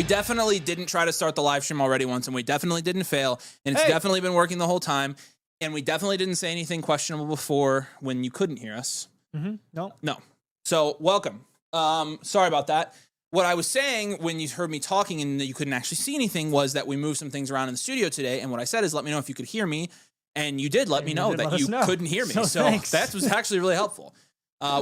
definitely didn't try to start the live stream already once, and we definitely didn't fail, and it's definitely been working the whole time, and we definitely didn't say anything questionable before when you couldn't hear us. No. So welcome. Sorry about that. What I was saying when you heard me talking and you couldn't actually see anything was that we moved some things around in the studio today, and what I said is let me know if you could hear me, and you did let me know that you couldn't hear me. So that was actually really helpful.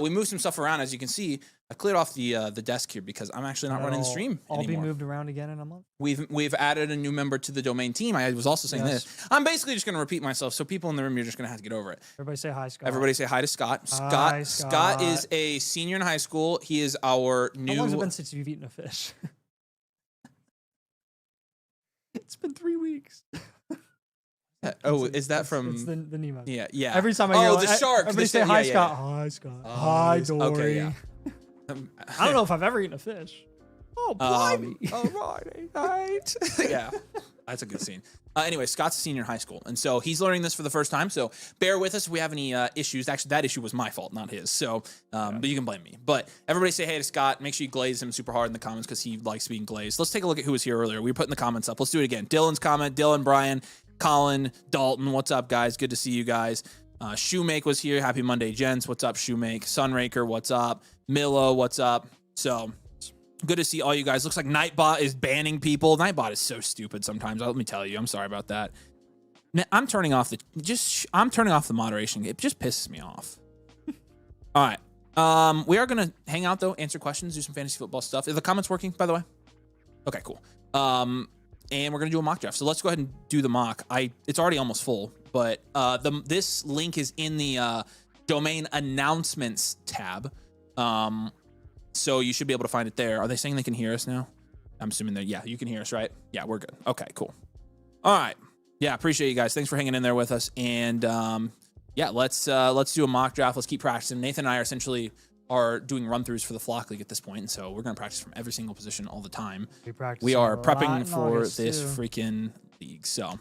We moved some stuff around, as you can see. I cleared off the desk here because I'm actually not running the stream anymore. I'll be moved around again in a month. We've added a new member to the domain team. I was also saying this. I'm basically just going to repeat myself, so people in the room, you're just going to have to get over it. Everybody say hi, Scott. Everybody say hi to Scott. Hi, Scott is a senior in high school. He is our new... How long has it been since you've eaten a fish? It's been 3 weeks. Is that from... It's the Nemo. Yeah. Every time I hear the shark. Everybody say hi, Scott. Hi, Scott. Hi, Dory. Okay, yeah. I don't know if I've ever eaten a fish. Oh, blimey. Right. Yeah, that's a good scene. Anyway, Scott's a senior in high school, and so he's learning this for the first time, so bear with us if we have any issues. Actually, that issue was my fault, not his, so but you can blame me. But everybody say hey to Scott. Make sure you glaze him super hard in the comments because he likes being glazed. Let's take a look at who was here earlier. We were putting the comments up. Let's do it again. Dylan's comment. Dylan, Brian, Colin, Dalton. What's up, guys? Good to see you guys. Shoemake was here. Happy Monday, gents. What's up, Shoemake? Sunraker, what's up? Milo, what's up? So good to see all you guys. Looks like Nightbot is banning people. Nightbot is so stupid sometimes. Let me tell you. I'm sorry about that. I'm turning off the moderation. It just pisses me off. All right. We are gonna hang out though, answer questions, do some fantasy football stuff. Are the comments working, by the way? Okay, cool. And we're gonna do a mock draft. So let's go ahead and do the mock. It's already almost full, but this link is in the domain announcements tab. So you should be able to find it there. Are they saying they can hear us now? I'm assuming that, yeah, you can hear us, right? Yeah, we're good. Okay, cool. All right. Yeah, appreciate you guys. Thanks for hanging in there with us. And yeah, let's do a mock draft. Let's keep practicing. Nathan and I are doing run-throughs for the Flock League at this point, and so we're going to practice from every single position all the time. We are prepping for this freaking league. So,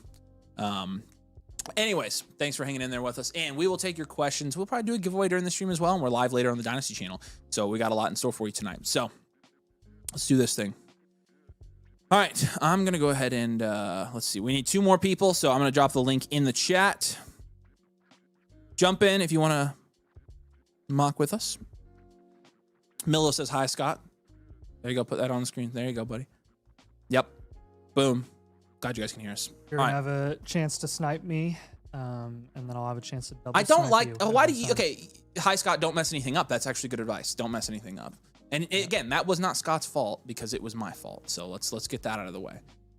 anyways, thanks for hanging in there with us, and we will take your questions. We'll probably do a giveaway during the stream as well, and we're live later on the Dynasty channel. So we got a lot in store for you tonight. So let's do this thing. All right, I'm going to go ahead and let's see. We need 2 more people, so I'm going to drop the link in the chat. Jump in if you want to mock with us. Milo says hi, Scott. There you go. Put that on the screen. There you go, buddy. Yep. Boom. Glad you guys can hear us. You're going to have a chance to snipe me, and then I'll have a chance to double I don't like... you. why do you... Okay. Hi, Scott. Don't mess anything up. That's actually good advice. Don't mess anything up. And again, that was not Scott's fault because it was my fault. So let's get that out of the way.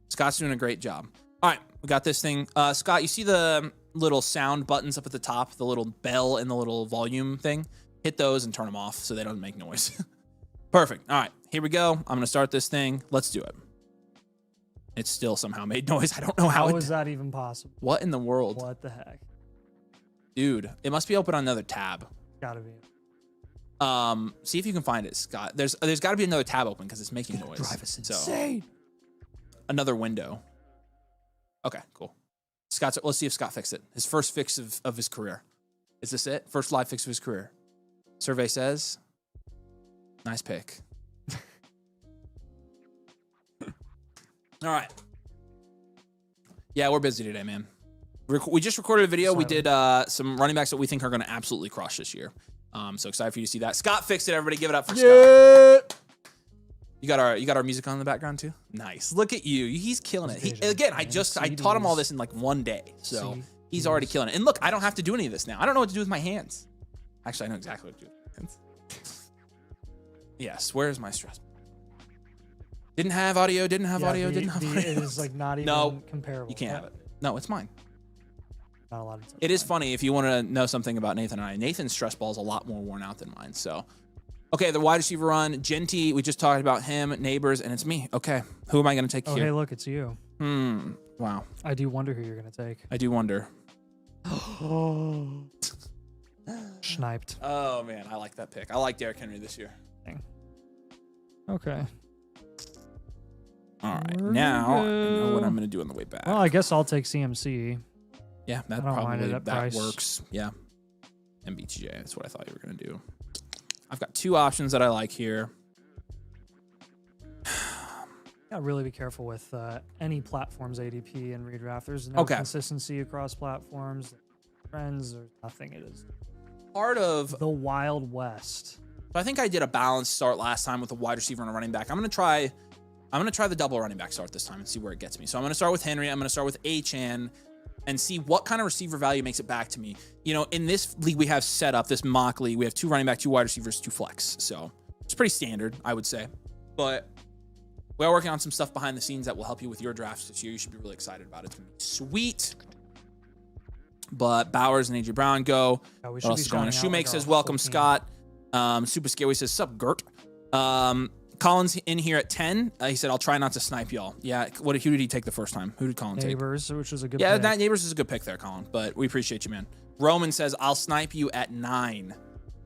Scott's doing a great job. All right. We got this thing. Scott, you see the little sound buttons up at the top, the little bell and the little volume thing? Hit those and turn them off so they don't make noise. Perfect. All right, here we go. I'm going to start this thing. Let's do it. It still somehow made noise. I don't know how. How is that even possible? What in the world? What the heck? Dude, it must be open on another tab. Gotta be. See if you can find it, Scott. There's got to be another tab open because it's making noise. Drive us insane. So, another window. Okay, cool. Let's see if Scott fixed it. His first fix of his career. Is this it? First live fix of his career. Survey says, nice pick. All right. Yeah, we're busy today, man. We just recorded a video. We did some running backs that we think are going to absolutely crush this year. So excited for you to see that. Scott fixed it. Everybody give it up for Scott. You got our music on in the background too? Nice. Look at you. He's killing it. Again, I taught him all this in like one day. So he's already killing it. And look, I don't have to do any of this now. I don't know what to do with my hands. Actually, I know exactly what to do with my hands. Yes, where's my stress? Didn't have audio, didn't have audio. It is like not even comparable. You can't have it. No, it's mine. Not a lot of time. It is funny if you want to know something about Nathan and I. Nathan's stress ball is a lot more worn out than mine. So, okay, the wide receiver run. Genty, we just talked about him, neighbors, and it's me. Okay, who am I going to take here? Hey, look, it's you. Wow. I do wonder who you're going to take. I do wonder. Sniped. Oh, man, I like that pick. I like Derrick Henry this year. Okay. All right, now I know what I'm going to do on the way back. Well, I guess I'll take CMC. Yeah, that works. Yeah, MBTJ. That's what I thought you were going to do. I've got 2 options that I like here. Gotta really be careful with any platform's ADP and redraft. There's no Okay. consistency across platforms. Trends, there's nothing. It is Part of the Wild West. So I think I did a balanced start last time with a wide receiver and a running back. I'm gonna try the double running back start this time and see where it gets me. So I'm gonna start with Henry. I'm gonna start with Achan and see what kind of receiver value makes it back to me. You know, in this league we have set up, this mock league, we have 2 running back, 2 wide receivers, 2 flex. So it's pretty standard, I would say. But we are working on some stuff behind the scenes that will help you with your drafts this year. You should be really excited about it. It's gonna be sweet. But Bowers and AJ Brown go. Yeah, we What should else be is going on? shouting out, Shoemake like, says, our welcome, full team. Scott. Super Scary says, sup, Gert. Colin's in here at 10. He said, I'll try not to snipe y'all. Yeah, who did he take the first time? Who did Colin take? Neighbors, which was a good Yeah, pick. that Neighbors is a good pick there, Colin. But we appreciate you, man. Roman says, I'll snipe you at 9.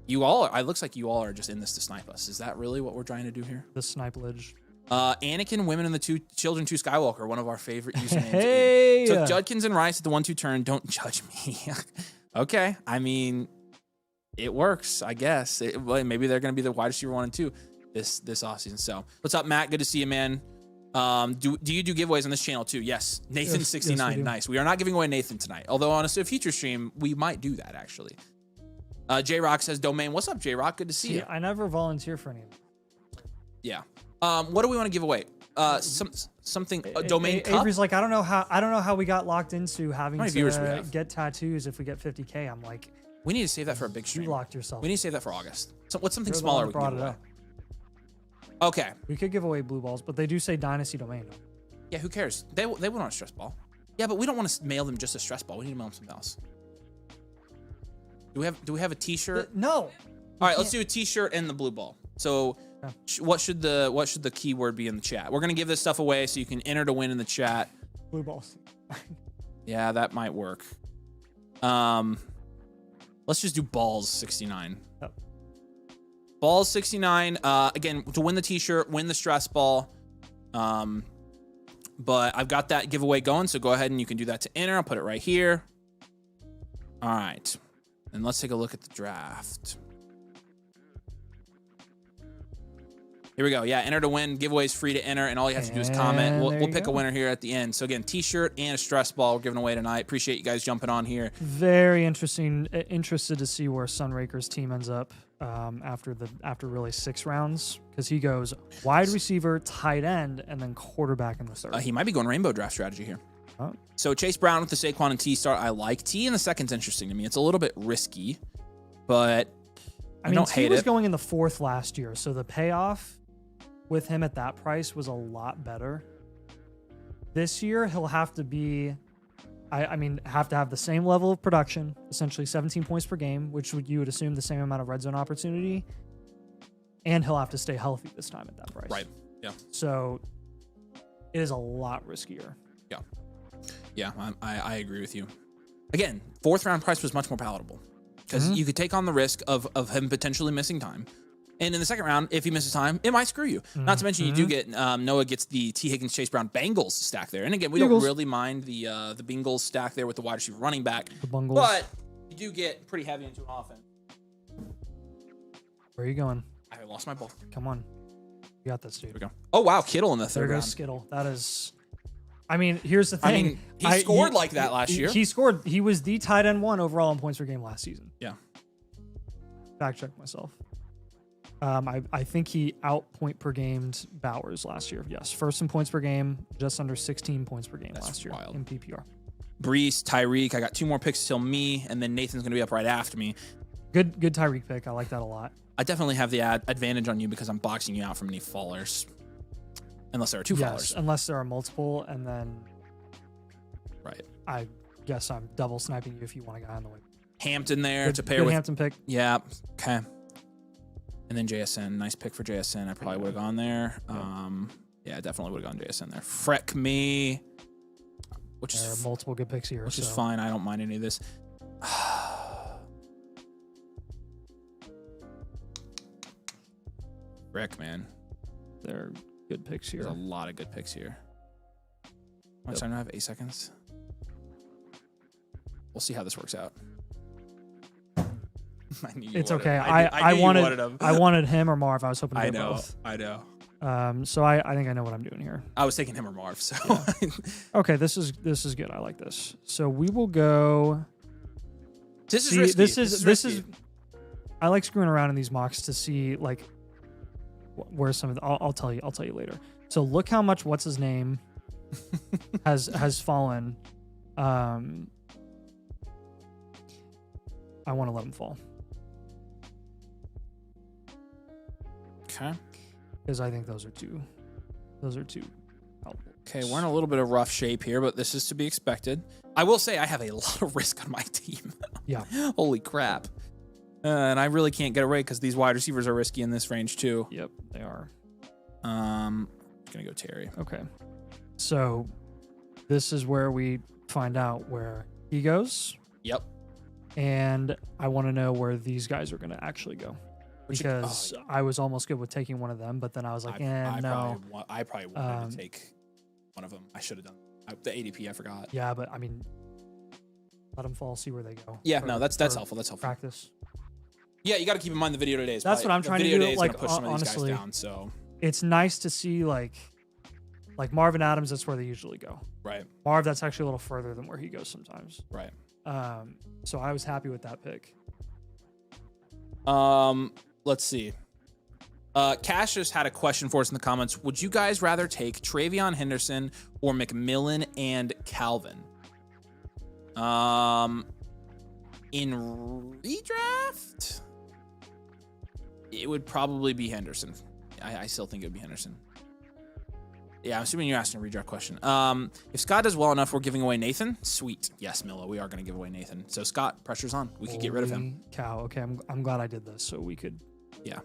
You all are, it looks like you all are just in this to snipe us. Is that really what we're trying to do here? The snipelage. Anakin, Women and the Two Children, 2 Skywalker, one of our favorite usernames. Hey! So Judkins and Rice at the 1-2 turn. Don't judge me. Okay. I mean, it works, I guess. Well, maybe they're going to be the wide receiver 1 and 2 this offseason. So what's up, Matt? Good to see you, man. Do you do giveaways on this channel too? Yes. Nathan 69. yes, Nice. We are not giving away Nathan tonight. Although on a future stream, we might do that actually. J-Rock says domain. What's up, J-Rock? Good to see you. I never volunteer for any of them. Yeah. What do we want to give away? Something domain cup. Avery's like, I don't know how we got locked into having How many viewers we to have? get tattoos if we get 50K. I'm like, We need to save that for a big you stream. locked yourself. We need to save that for August. So what's something You're the smaller one we that can brought give it away? up. Okay. We could give away blue balls, but they do say Dynasty domain. Yeah, who cares? They want a stress ball. Yeah, but we don't want to mail them just a stress ball. We need to mail them something else. Do we have a T-shirt? No. All right, let's do a T-shirt and the blue ball. So, Yeah. what should the keyword be in the chat? We're gonna give this stuff away so you can enter to win in the chat. Blue balls. Yeah, that might work. Let's just do balls 69. Yep. Balls 69. Again, to win the T-shirt, win the stress ball. But I've got that giveaway going, so go ahead and you can do that to enter. I'll put it right here. All right, and let's take a look at the draft. Here we go. Yeah, enter to win. Giveaway's free to enter, and all you have to do is comment. And We'll there you pick a go. winner here at the end. So again, T-shirt and a stress ball we're giving away tonight. Appreciate you guys jumping on here. Very interested to see where Sunraker's team ends up after really 6 rounds, because he goes wide receiver, tight end, and then quarterback in the third. He might be going rainbow draft strategy here. Oh. So Chase Brown with the Saquon and T start. I like T in the second's interesting to me. It's a little bit risky, but I mean, don't he hate was it. going in the 4th last year, so the payoff with him at that price was a lot better. This year, he'll have to be, have to have the same level of production, essentially 17 points per game, which you would assume the same amount of red zone opportunity, and he'll have to stay healthy this time at that price. Right. Yeah. So it is a lot riskier. Yeah, I agree with you. Again, 4th round price was much more palatable because you could take on the risk of him potentially missing time. And in the 2nd round, if he misses time, it might screw you. Not to mention, you do get Noah gets the T. Higgins, Chase Brown, Bengals stack there. And again, we don't Eagles. really mind the Bengals stack there with the wide receiver running back. The Bungles. But you do get pretty heavy into an offense. Where are you going? I lost my ball. Come on. You got this, dude. Here we go. Oh, wow. Kittle in the 3rd There round. goes Skittle. That is... I mean, here's the thing. I mean, he scored like that last year. He scored. He was the tight end 1 overall in points per game last season. Yeah. Fact check myself. I think he out point per gamed Bowers last year. Yes, 1st in points per game, just under 16 points per game That's last year wild. in PPR. Brees, Tyreek. I got 2 more picks till me, and then Nathan's going to be up right after me. Good Tyreek pick. I like that a lot. I definitely have the advantage on you because I'm boxing you out from any fallers. Unless there are 2 Yes, fallers. unless there are multiple, and then Right. I guess I'm double sniping you if you want a guy on the way. Hampton there to pair Good with. Hampton pick. Yeah. Okay. And then JSN. Nice pick for JSN. I probably would have gone there. Yeah, definitely would have gone JSN there. Freck me. Which There are is multiple good picks here. which is so. fine. I don't mind any of this. Freck, man. They're good picks here. There's a lot of good picks here. How much time do I have? 8 seconds. We'll see how this works out. I knew you It's wanted- okay. I knew you wanted him. I wanted him or Marv. I was hoping to I get know. both. I know. So I think I know what I'm doing here. I was taking him or Marv. So Okay, this is good. I like this. So we will go. this is See, risky. this is risky. I like screwing around in these mocks to see like where some of the, I'll tell you later. So look how much what's his name has fallen. I want to let him fall Okay. because I think those are two helpful. Okay, we're in a little bit of rough shape here, but this is to be expected. I will say I have a lot of risk on my team. Yeah. Holy crap. And I really can't get away because these wide receivers are risky in this range too. Yep, they are. Gonna go Terry. Okay. So this is where we find out where he goes, Yep. and I want to know where these guys are going to actually go. Which- Because I was almost good with taking one of them, but then I was like, no. I probably wanted to take one of them. I should have done the ADP. I forgot. Yeah, but I mean, let them fall, see where they go. Yeah, for- no, that's for helpful. That's helpful. Practice. Yeah, you got to keep in mind the video today is That's probably- what I'm the trying to video do, today is like, gonna push some of these honestly. guys down. So It's nice to see like Marvin Adams. That's where they usually go. right, Marv, that's actually a little further than where he goes sometimes. right. So I was happy with that pick. Let's see. Cash just had a question for us in the comments. Would you guys rather take Travion Henderson or McMillan and Calvin? In redraft, it would probably be Henderson. I still think it would be Henderson. Yeah, I'm assuming you're asking a redraft question. If Scott does well enough, we're giving away Nathan. Sweet. Yes, Milla, we are going to give away Nathan. So Scott, pressure's on. We could get rid of him. Holy cow. Okay, I'm glad I did this so we could. Yeah.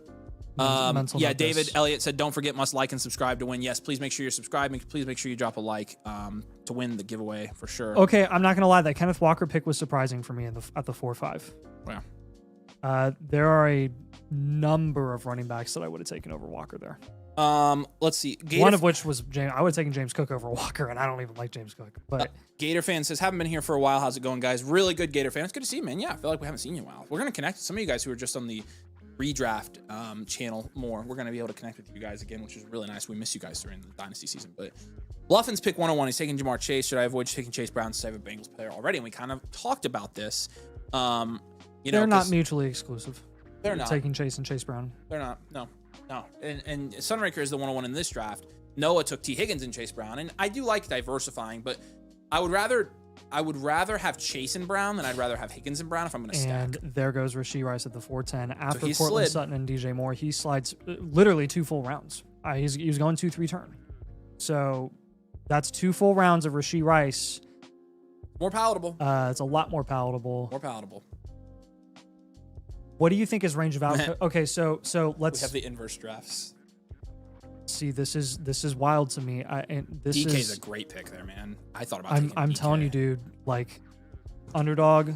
mental Yeah, note David this. Elliott said, don't forget, must like and subscribe to win. Yes, please make sure you're subscribing. Please make sure you drop a like to win the giveaway for sure. Okay, I'm not gonna lie. That Kenneth Walker pick was surprising for me at the 4-5. Wow. There are a number of running backs that I would have taken over Walker there. Let's see. One of which was James. I would have taken James Cook over Walker, and I don't even like James Cook. But Gator fan says, haven't been here for a while. How's it going, guys? Really good, Gator fan. It's good to see you, man. Yeah, I feel like we haven't seen you in a while. We're going to connect with some of you guys who are just on the redraft channel more. We're going to be able to connect with you guys again, which is really nice. We miss you guys during the Dynasty season. But Bluffins pick 101. He's taking Jamar Chase. Should I avoid taking Chase Brown since I have a Bengals player already? And we kind of talked about this. they're not mutually exclusive. They're not. Taking Chase and Chase Brown. They're not. No. And Sunraker is the 101 in this draft. Noah took T. Higgins and Chase Brown. And I do like diversifying, but I would rather have Chase and Brown than I'd rather have Higgins and Brown if I'm going to stack. And there goes Rashee Rice at the 410. After he Cortland slid. Sutton and DJ Moore, he slides literally 2 full rounds. He was going 2-3 turn. So that's 2 full rounds of Rashee Rice. More palatable. It's a lot more palatable. More palatable. What do you think his range of outcome? Okay, so let's We have the inverse drafts. see. This is wild to me. This DK is is a great pick there, man. I thought about I'm taking telling DK. you, dude. Like, underdog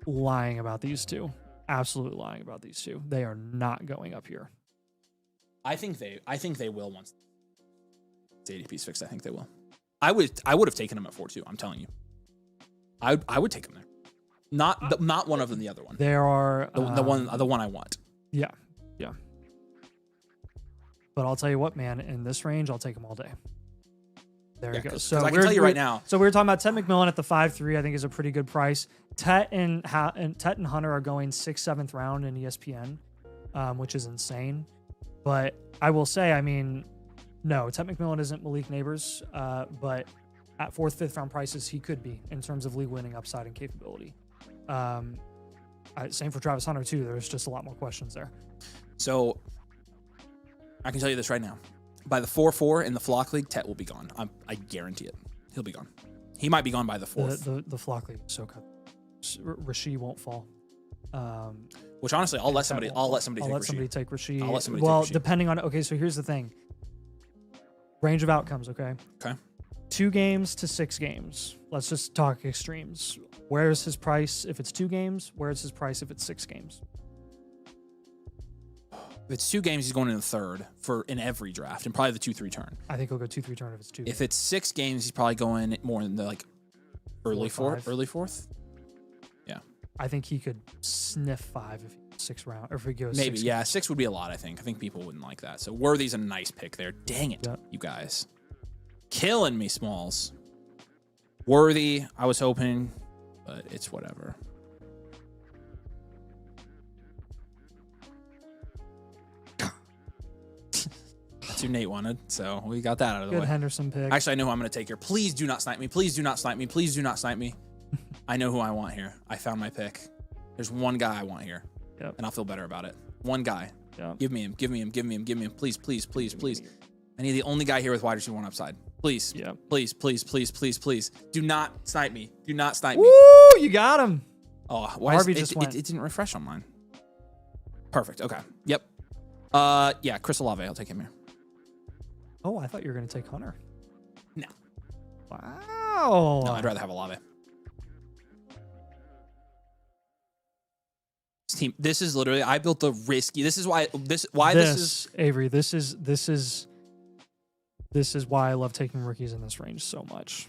lying about these two. Absolutely lying about these two. They are not going up here. I think they will once the ADP's fixed. I think they will. I would have taken him at 4-2. I'm telling you. I would take him there. Not one of them. The other one. There are The one I want. Yeah. But I'll tell you what, man. In this range, I'll take them all day. There you go. 'cause So I can tell you right now. So we were talking about Ted McMillan at the 5-3. I think is a pretty good price. Tet and Hunter are going 6th, 7th round in ESPN, which is insane. But I will say, I mean, no, Ted McMillan isn't Malik Neighbors, but at 4th, 5th round prices, he could be in terms of league winning upside and capability. Same for Travis Hunter too. There's just a lot more questions there. So I can tell you this right now. By the 4-4 in the Flock League, Tet will be gone. I guarantee it. He'll be gone. He might be gone by the 4th. The Flock League is so cut. Rashee won't fall. Which honestly, I'll let somebody take I'll Rashee. let somebody take Rashee. I'll let somebody well, take Rashee. depending on. Okay, so here's the thing. Range of outcomes. Okay. Okay. 2 games to 6 games. Let's just talk extremes. Where's his price if it's 2 games? Where's his price if it's 6 games? If it's 2 games, he's going in the 3rd in every draft, and probably the 2-3 turn. I think he'll go 2-3 turn if it's 2. If it's 6 games, he's probably going more in the early 4 or 4th. 5. Early 4th. Yeah. I think he could sniff 5 if he's 6th round, or if we go maybe, 6 yeah, 6 would be a lot. I think people wouldn't like that. So Worthy's a nice pick there. Dang it, Yep. you guys, killing me, Smalls. Worthy, I was hoping, but it's whatever. That's who Nate wanted, so we got that out of the Good way. Henderson pick. Actually, I know who I'm going to take here. Please do not snipe me. Please do not snipe me. Please do not snipe me. I know who I want here. I found my pick. There's one guy I want here, Yep. and I'll feel better about it. One guy. Yep. Give me him. Give me him. Give me him. Give me him. Please, please, please, please. I need the only guy here with wide receiver 1 upside. Please. Yep. Please, please, please, please, please. Do not snipe me. Do not snipe me. Woo! You got him. Oh, why Harvey is, just it, went. it didn't refresh on mine. Perfect. Okay. Yep. Yeah, Chris Olave. I'll take him here. Oh, I thought you were going to take Hunter. No. Wow. No, I'd rather have Olave. This team. This is literally. I built the risky. This is why. This is. Avery. This is why I love taking rookies in this range so much.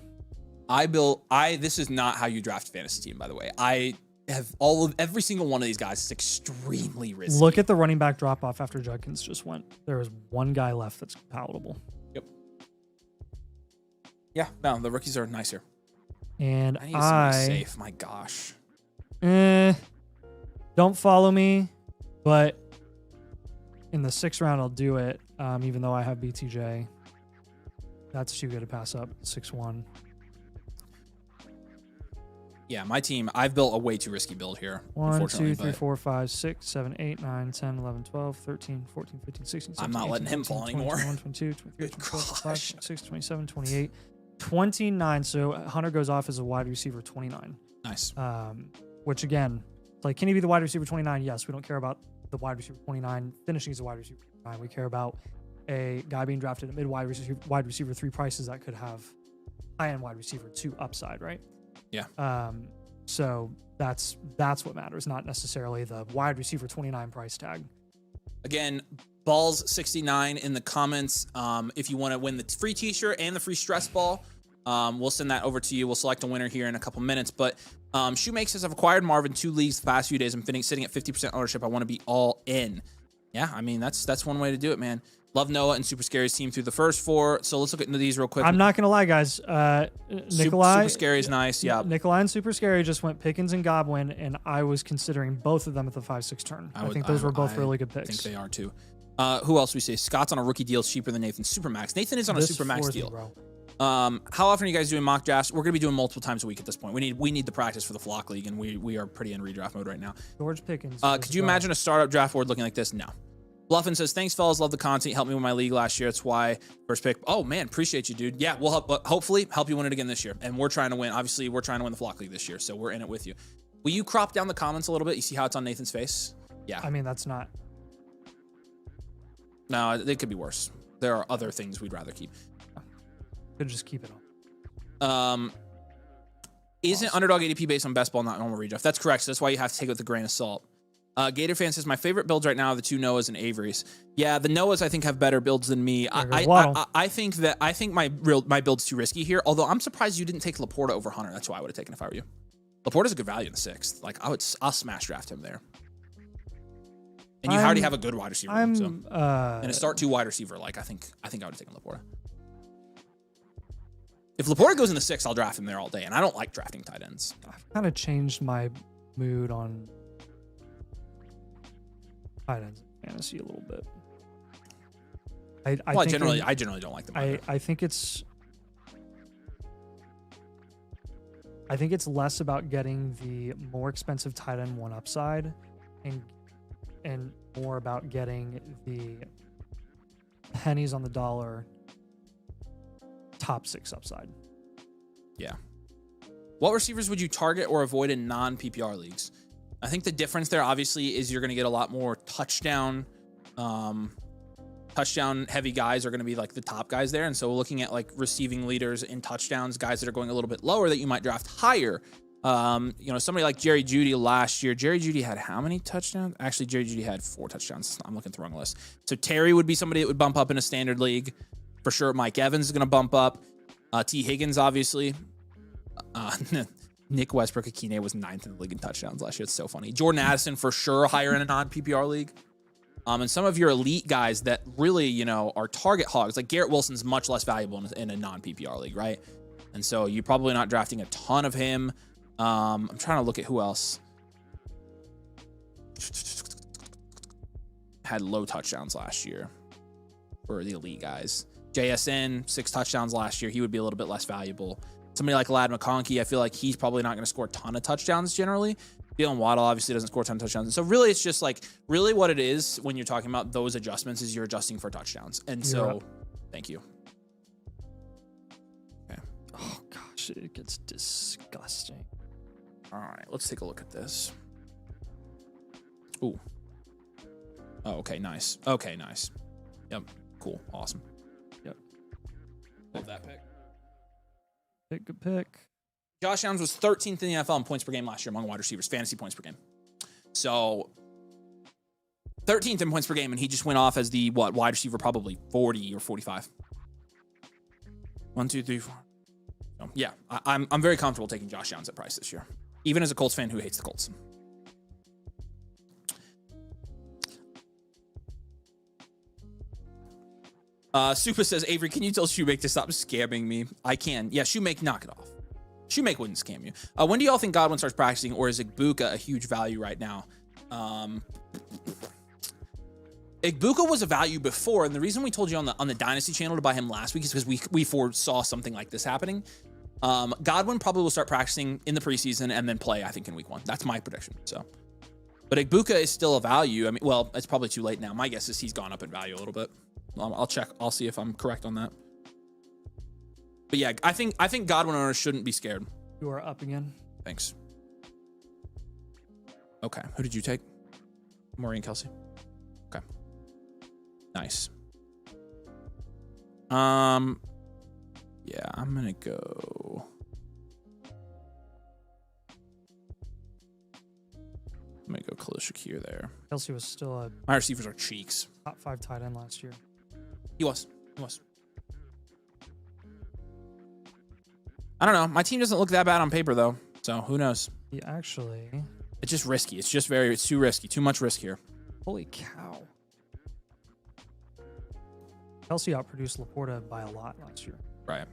This is not how you draft a fantasy team, by the way. I have every single one of these guys is extremely risky. Look at the running back drop off after Judkins just went. There is one guy left that's palatable. Yep. Yeah, no, the rookies are nice here. And I need somebody safe. My gosh. Don't follow me, but in the 6th round I'll do it. Even though I have BTJ, that's too good to pass up. 6-1. Yeah, my team, I've built a way too risky build here. 1, 2, 3, but 4, 5, 6, 7, 8, 9, 10, 11, 12, 13, 14, 15, 16, 17, I'm not 18, letting him 19, fall 20, anymore. 21, 22, 23, Good 24, 25, gosh. 26, 27, 28, 29. So Hunter goes off as a wide receiver 29. Nice. Which again, like, can he be the wide receiver 29? Yes, we don't care about the wide receiver 29 finishing as a wide receiver 29. We care about a guy being drafted at mid wide receiver 3 prices that could have high end wide receiver 2 upside, right? Yeah. So that's what matters, not necessarily the wide receiver 29 price tag. Again, Balls69 in the comments. If you want to win the free t-shirt and the free stress ball, we'll send that over to you. We'll select a winner here in a couple minutes. But Shoemakes says, I've acquired Marvin 2 leagues the past few days. I'm sitting at 50% ownership. I want to be all in. Yeah, I mean, that's one way to do it, man. Love Noah and Super Scary's team through the first 4. So let's look into these real quick. I'm not going to lie, guys. Nikolai. Super Scary's nice. Yeah. Nikolai and Super Scary just went Pickens and Godwin, and I was considering both of them at the 5-6 turn. I think those were both really good picks. I think they are too. Who else we say? Scott's on a rookie deal. It's cheaper than Nathan's Supermax. Nathan is on a Supermax deal. Bro. How often are you guys doing mock drafts? We're going to be doing multiple times a week at this point. We need the practice for the flock league, and we are pretty in redraft mode right now. George Pickens. Could you imagine a startup draft board looking like this? No. Bluffin says, thanks, fellas. Love the content. Helped me with my league last year. That's why first pick. Oh, man. Appreciate you, dude. Yeah, we'll hopefully help you win it again this year. And we're trying to win. Obviously, we're trying to win the flock league this year, so we're in it with you. Will you crop down the comments a little bit? You see how it's on Nathan's face? Yeah. I mean, that's not. No, it could be worse. There are other things we'd rather keep. Could just keep it on. Isn't underdog ADP based on best ball, not normal redraft? That's correct. So that's why you have to take it with a grain of salt. Gator fan says, my favorite builds right now are the 2 Noahs and Averys. Yeah, the Noahs I think have better builds than me. I think my build's too risky here. Although I'm surprised you didn't take Laporta over Hunter. That's who I would have taken if I were you. Laporta's a good value in the 6th. Like I'll smash draft him there. And you already have a good wide receiver. And a start 2 wide receiver. Like I think I would have taken Laporta. If Laporta goes in the 6th, I'll draft him there all day. And I don't like drafting tight ends. I've kind of changed my mood on tight ends in fantasy a little bit. I generally don't like them either. I think it's less about getting the more expensive tight end 1 upside and more about getting the pennies on the dollar top 6 upside. Yeah. What receivers would you target or avoid in non-PPR leagues? I think the difference there obviously is you're going to get a lot more touchdown heavy guys are going to be like the top guys there. And so looking at like receiving leaders in touchdowns, guys that are going a little bit lower that you might draft higher. Somebody like Jerry Jeudy last year. Jerry Jeudy had how many touchdowns? Actually, Jerry Jeudy had 4 touchdowns. I'm looking at the wrong list. So Terry would be somebody that would bump up in a standard league. For sure, Mike Evans is going to bump up. T. Higgins, obviously. Nick Westbrook-Akine was 9th in the league in touchdowns last year. It's so funny. Jordan Addison for sure higher in a non-PPR league. And some of your elite guys that really, you know, are target hogs, like Garrett Wilson's much less valuable in a non-PPR league, right? And so you're probably not drafting a ton of him. I'm trying to look at who else had low touchdowns last year for the elite guys. JSN, 6 touchdowns last year. He would be a little bit less valuable. Somebody like Lad McConkey, I feel like he's probably not going to score a ton of touchdowns generally. Jalen Waddle obviously doesn't score a ton of touchdowns. And so really it's just like, really what it is when you're talking about those adjustments is you're adjusting for touchdowns. And so, thank you. Okay. Oh gosh, it gets disgusting. All right, let's take a look at this. Ooh. Oh, okay, nice. Okay, nice. Yep, cool, awesome. Yep. Love that pick. Good pick. Josh Downs was 13th in the NFL in points per game last year among wide receivers, fantasy points per game. So 13th in points per game, and he just went off as the wide receiver, probably 40 or 45. 1, 2, 3, 4. So, yeah, I'm very comfortable taking Josh Downs at price this year, even as a Colts fan who hates the Colts. Supa says, Avery, can you tell Shoemake to stop scamming me? I can. Yeah, Shoemake, knock it off. Shoemake wouldn't scam you. When do y'all think Godwin starts practicing, or is Igbuka a huge value right now? Igbuka was a value before, and the reason we told you on the Dynasty channel to buy him last week is because we foresaw something like this happening. Godwin probably will start practicing in the preseason and then play, I think, in week 1. That's my prediction. So, but Igbuka is still a value. I mean, well, it's probably too late now. My guess is he's gone up in value a little bit. I'll check. I'll see if I'm correct on that. But yeah, I think Godwin owners shouldn't be scared. You are up again. Thanks. Okay, who did you take? Maureen Kelsey. Okay. Nice. Yeah, I'm gonna go. I'm gonna go Khalil Shakir there. Kelsey was still a My receivers are cheeks. top 5 tight end last year. He was. I don't know. My team doesn't look that bad on paper though, so who knows? He actually. It's just risky. It's too risky. Too much risk here. Holy cow. Kelsey outproduced Laporta by a lot last year. Right.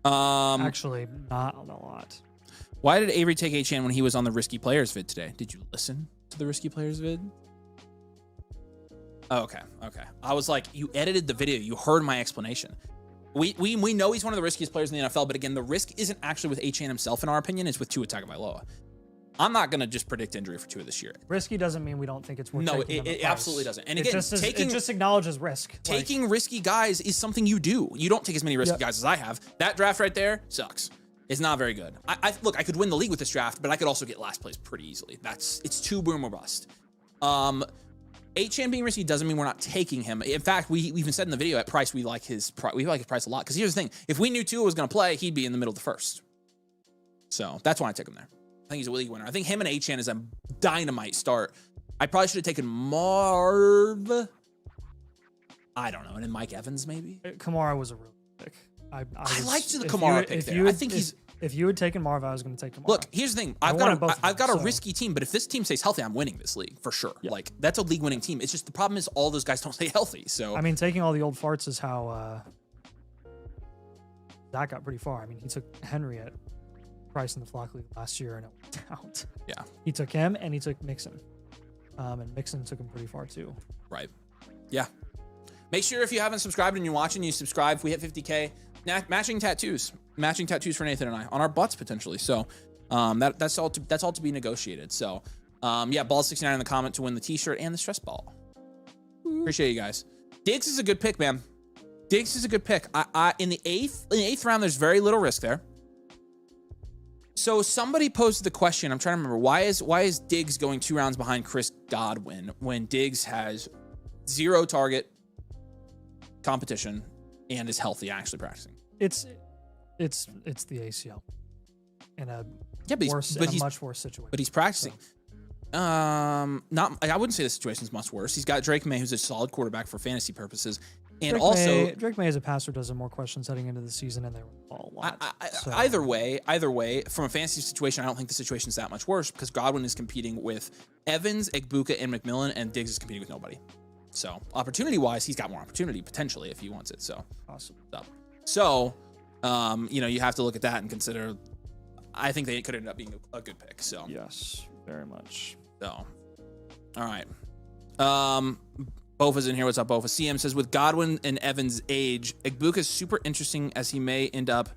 Actually, not a lot. Why did Avery take H-Chan when he was on the Risky Players vid today? Did you listen to the Risky Players vid? Oh, okay. I was like, you edited the video. You heard my explanation. We know he's one of the riskiest players in the NFL, but again, the risk isn't actually with H-Chan himself, in our opinion. It's with Tua Tagovailoa. I'm not going to just predict injury for Tua this year. Risky doesn't mean we don't think it's worth No, taking it absolutely doesn't. And again, it just acknowledges risk. Taking risky guys is something you do. You don't take as many risky guys as I have. That draft right there sucks. It's not very good. Look, I could win the league with this draft, but I could also get last place pretty easily. It's too boom or bust. H-Chan being risky doesn't mean we're not taking him. In fact, we even said in the video at price we like his price a lot. Because here's the thing: if we knew Tua was going to play, he'd be in the middle of the first. So that's why I took him there. I think he's a league winner. I think him and H-Chan is a dynamite start. I probably should have taken Marv. I don't know, and then Mike Evans maybe. Kamara was a real pick. I liked the Kamara pick there. I think if you had taken Marv, I was going to take Kamara. Look, here's the thing. I've got a risky team, but if this team stays healthy, I'm winning this league for sure. Yeah. Like, that's a league-winning team. It's just the problem is all those guys don't stay healthy. So I mean, taking all the old farts is how that got pretty far. I mean, he took Henry at price in the Flock League last year, and it went out. Yeah. He took him, and he took Mixon. And Mixon took him pretty far, too. Right. Yeah. Make sure if you haven't subscribed and you're watching, you subscribe. If we hit 50K, matching tattoos for Nathan and I on our butts potentially. So that's all to be negotiated. So yeah, Ball69 in the comment to win the t-shirt and the stress ball. Appreciate you guys. Diggs is a good pick, man. Diggs is a good pick. In the eighth round, there's very little risk there. So somebody posed the question. I'm trying to remember why is Diggs going 2 rounds behind Chris Godwin when Diggs has 0 target competition and is healthy, actually practicing. It's the ACL in a much worse situation. But he's practicing. So. I wouldn't say the situation's much worse. He's got Drake May, who's a solid quarterback for fantasy purposes, And also, Drake May as a passer does have more questions heading into the season, and they run the ball a lot. either way, from a fantasy situation, I don't think the situation's that much worse because Godwin is competing with Evans, Egbuka, and McMillan, and Diggs is competing with nobody. So opportunity-wise, he's got more opportunity potentially if he wants it. So Awesome. So, you have to look at that and consider. I think they could end up being a good pick. So Yes, very much. So, all right. Bofa's in here. What's up, Bofa? CM says, with Godwin and Evans' age, Egbuka is super interesting as he may end up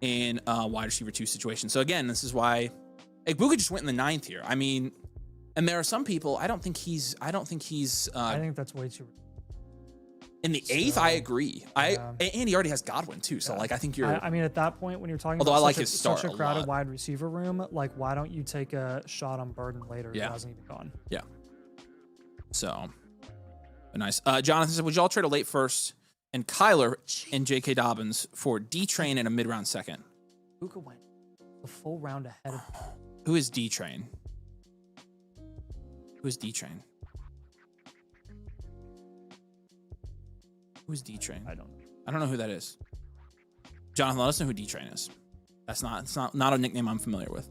in wide receiver 2 situation. So again, this is why Egbuka just went in the 9th here. I mean, and there are some people. I think that's way too. In the 8th, I agree. And he already has Godwin too. So I think you're. I mean, at that point, when you're talking Although about I like his start such a crowded lot. wide receiver room, like why don't you take a shot on Burden later? Yeah. He hasn't even gone. Yeah. So, nice. Jonathan said, would y'all trade a late first and Kyler and J.K. Dobbins for D-Train and a mid-round second? Luka went a full round ahead of him. Who is D-Train? Who is D-Train? Who is D-Train? I don't know who that is. Jonathan, let us know who D-Train is. It's not a nickname I'm familiar with.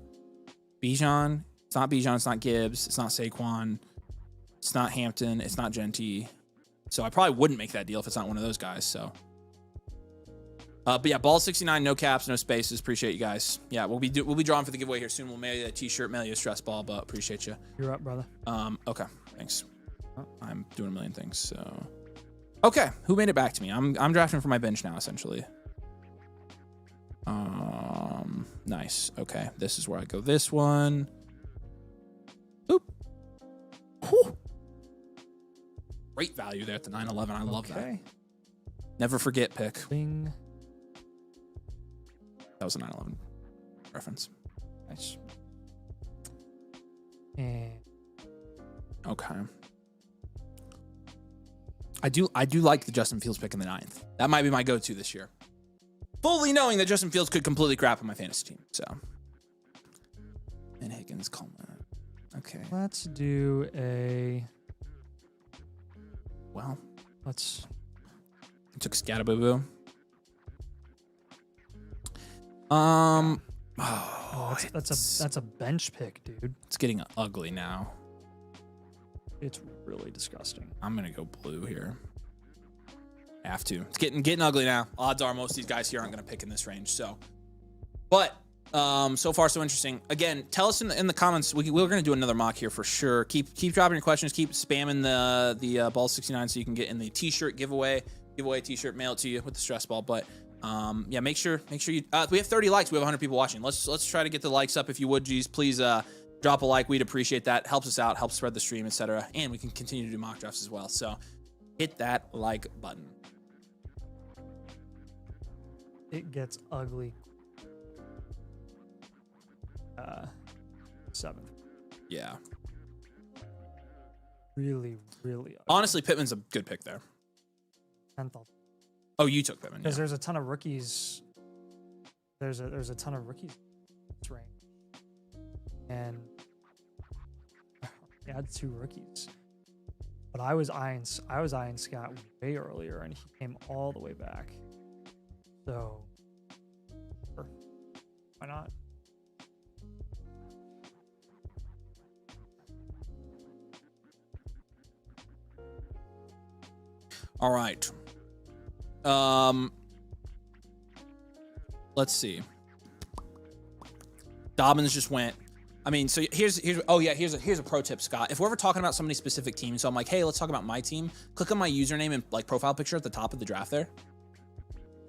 Bijan. It's not Bijan. It's not Gibbs. It's not Saquon. It's not Hampton. It's not Genty. So I probably wouldn't make that deal if it's not one of those guys. So, but yeah, ball 69, no caps, no spaces. Appreciate you guys. Yeah, we'll be drawing for the giveaway here soon. We'll mail you a t-shirt, mail you a stress ball, but appreciate you. You're up, brother. Okay, thanks. I'm doing a million things. So, okay, who made it back to me? I'm drafting for my bench now, essentially. Nice. Okay, this is where I go. This one. Oop. Whew. Great value there at the 911. I love that. Never forget pick. Bing. That was a 911 reference. Nice. And Okay. I do like the Justin Fields pick in the 9th. That might be my go-to this year. Fully knowing that Justin Fields could completely crap on my fantasy team. So. And Higgins, Coleman. Okay. let's do a. Well. Let's. I took Scatterboo. Oh, That's a bench pick, dude. It's getting ugly now. It's really disgusting. I'm gonna go blue here. Have to. It's getting ugly now. Odds are most of these guys here aren't gonna pick in this range. So, but so far so interesting. Again, tell us in the comments. We're gonna do another mock here for sure. Keep dropping your questions. Keep spamming the ball 69 so you can get in the t-shirt giveaway t-shirt. Mail it to you with the stress ball. But yeah, make sure you. We have 30 likes. We have 100 people watching. Let's try to get the likes up if you would. Geez, please drop a like. We'd appreciate that. Helps us out. Helps spread the stream, etc. And we can continue to do mock drafts as well. So hit that like button. It gets ugly. 7th. Yeah. Really, really ugly. Honestly, Pittman's a good pick there. 10th. Oh, you took Pittman. Because Yeah. there's a ton of rookies. There's a ton of rookies in this range. And he had 2 rookies. But I was eyeing Scott way earlier, and he came all the way back. So, sure. Why not? All right. Let's see. Dobbins just went. I mean, so here's a pro tip, Scott. If we're ever talking about somebody's specific team, so I'm like, hey, let's talk about my team. Click on my username and like profile picture at the top of the draft there,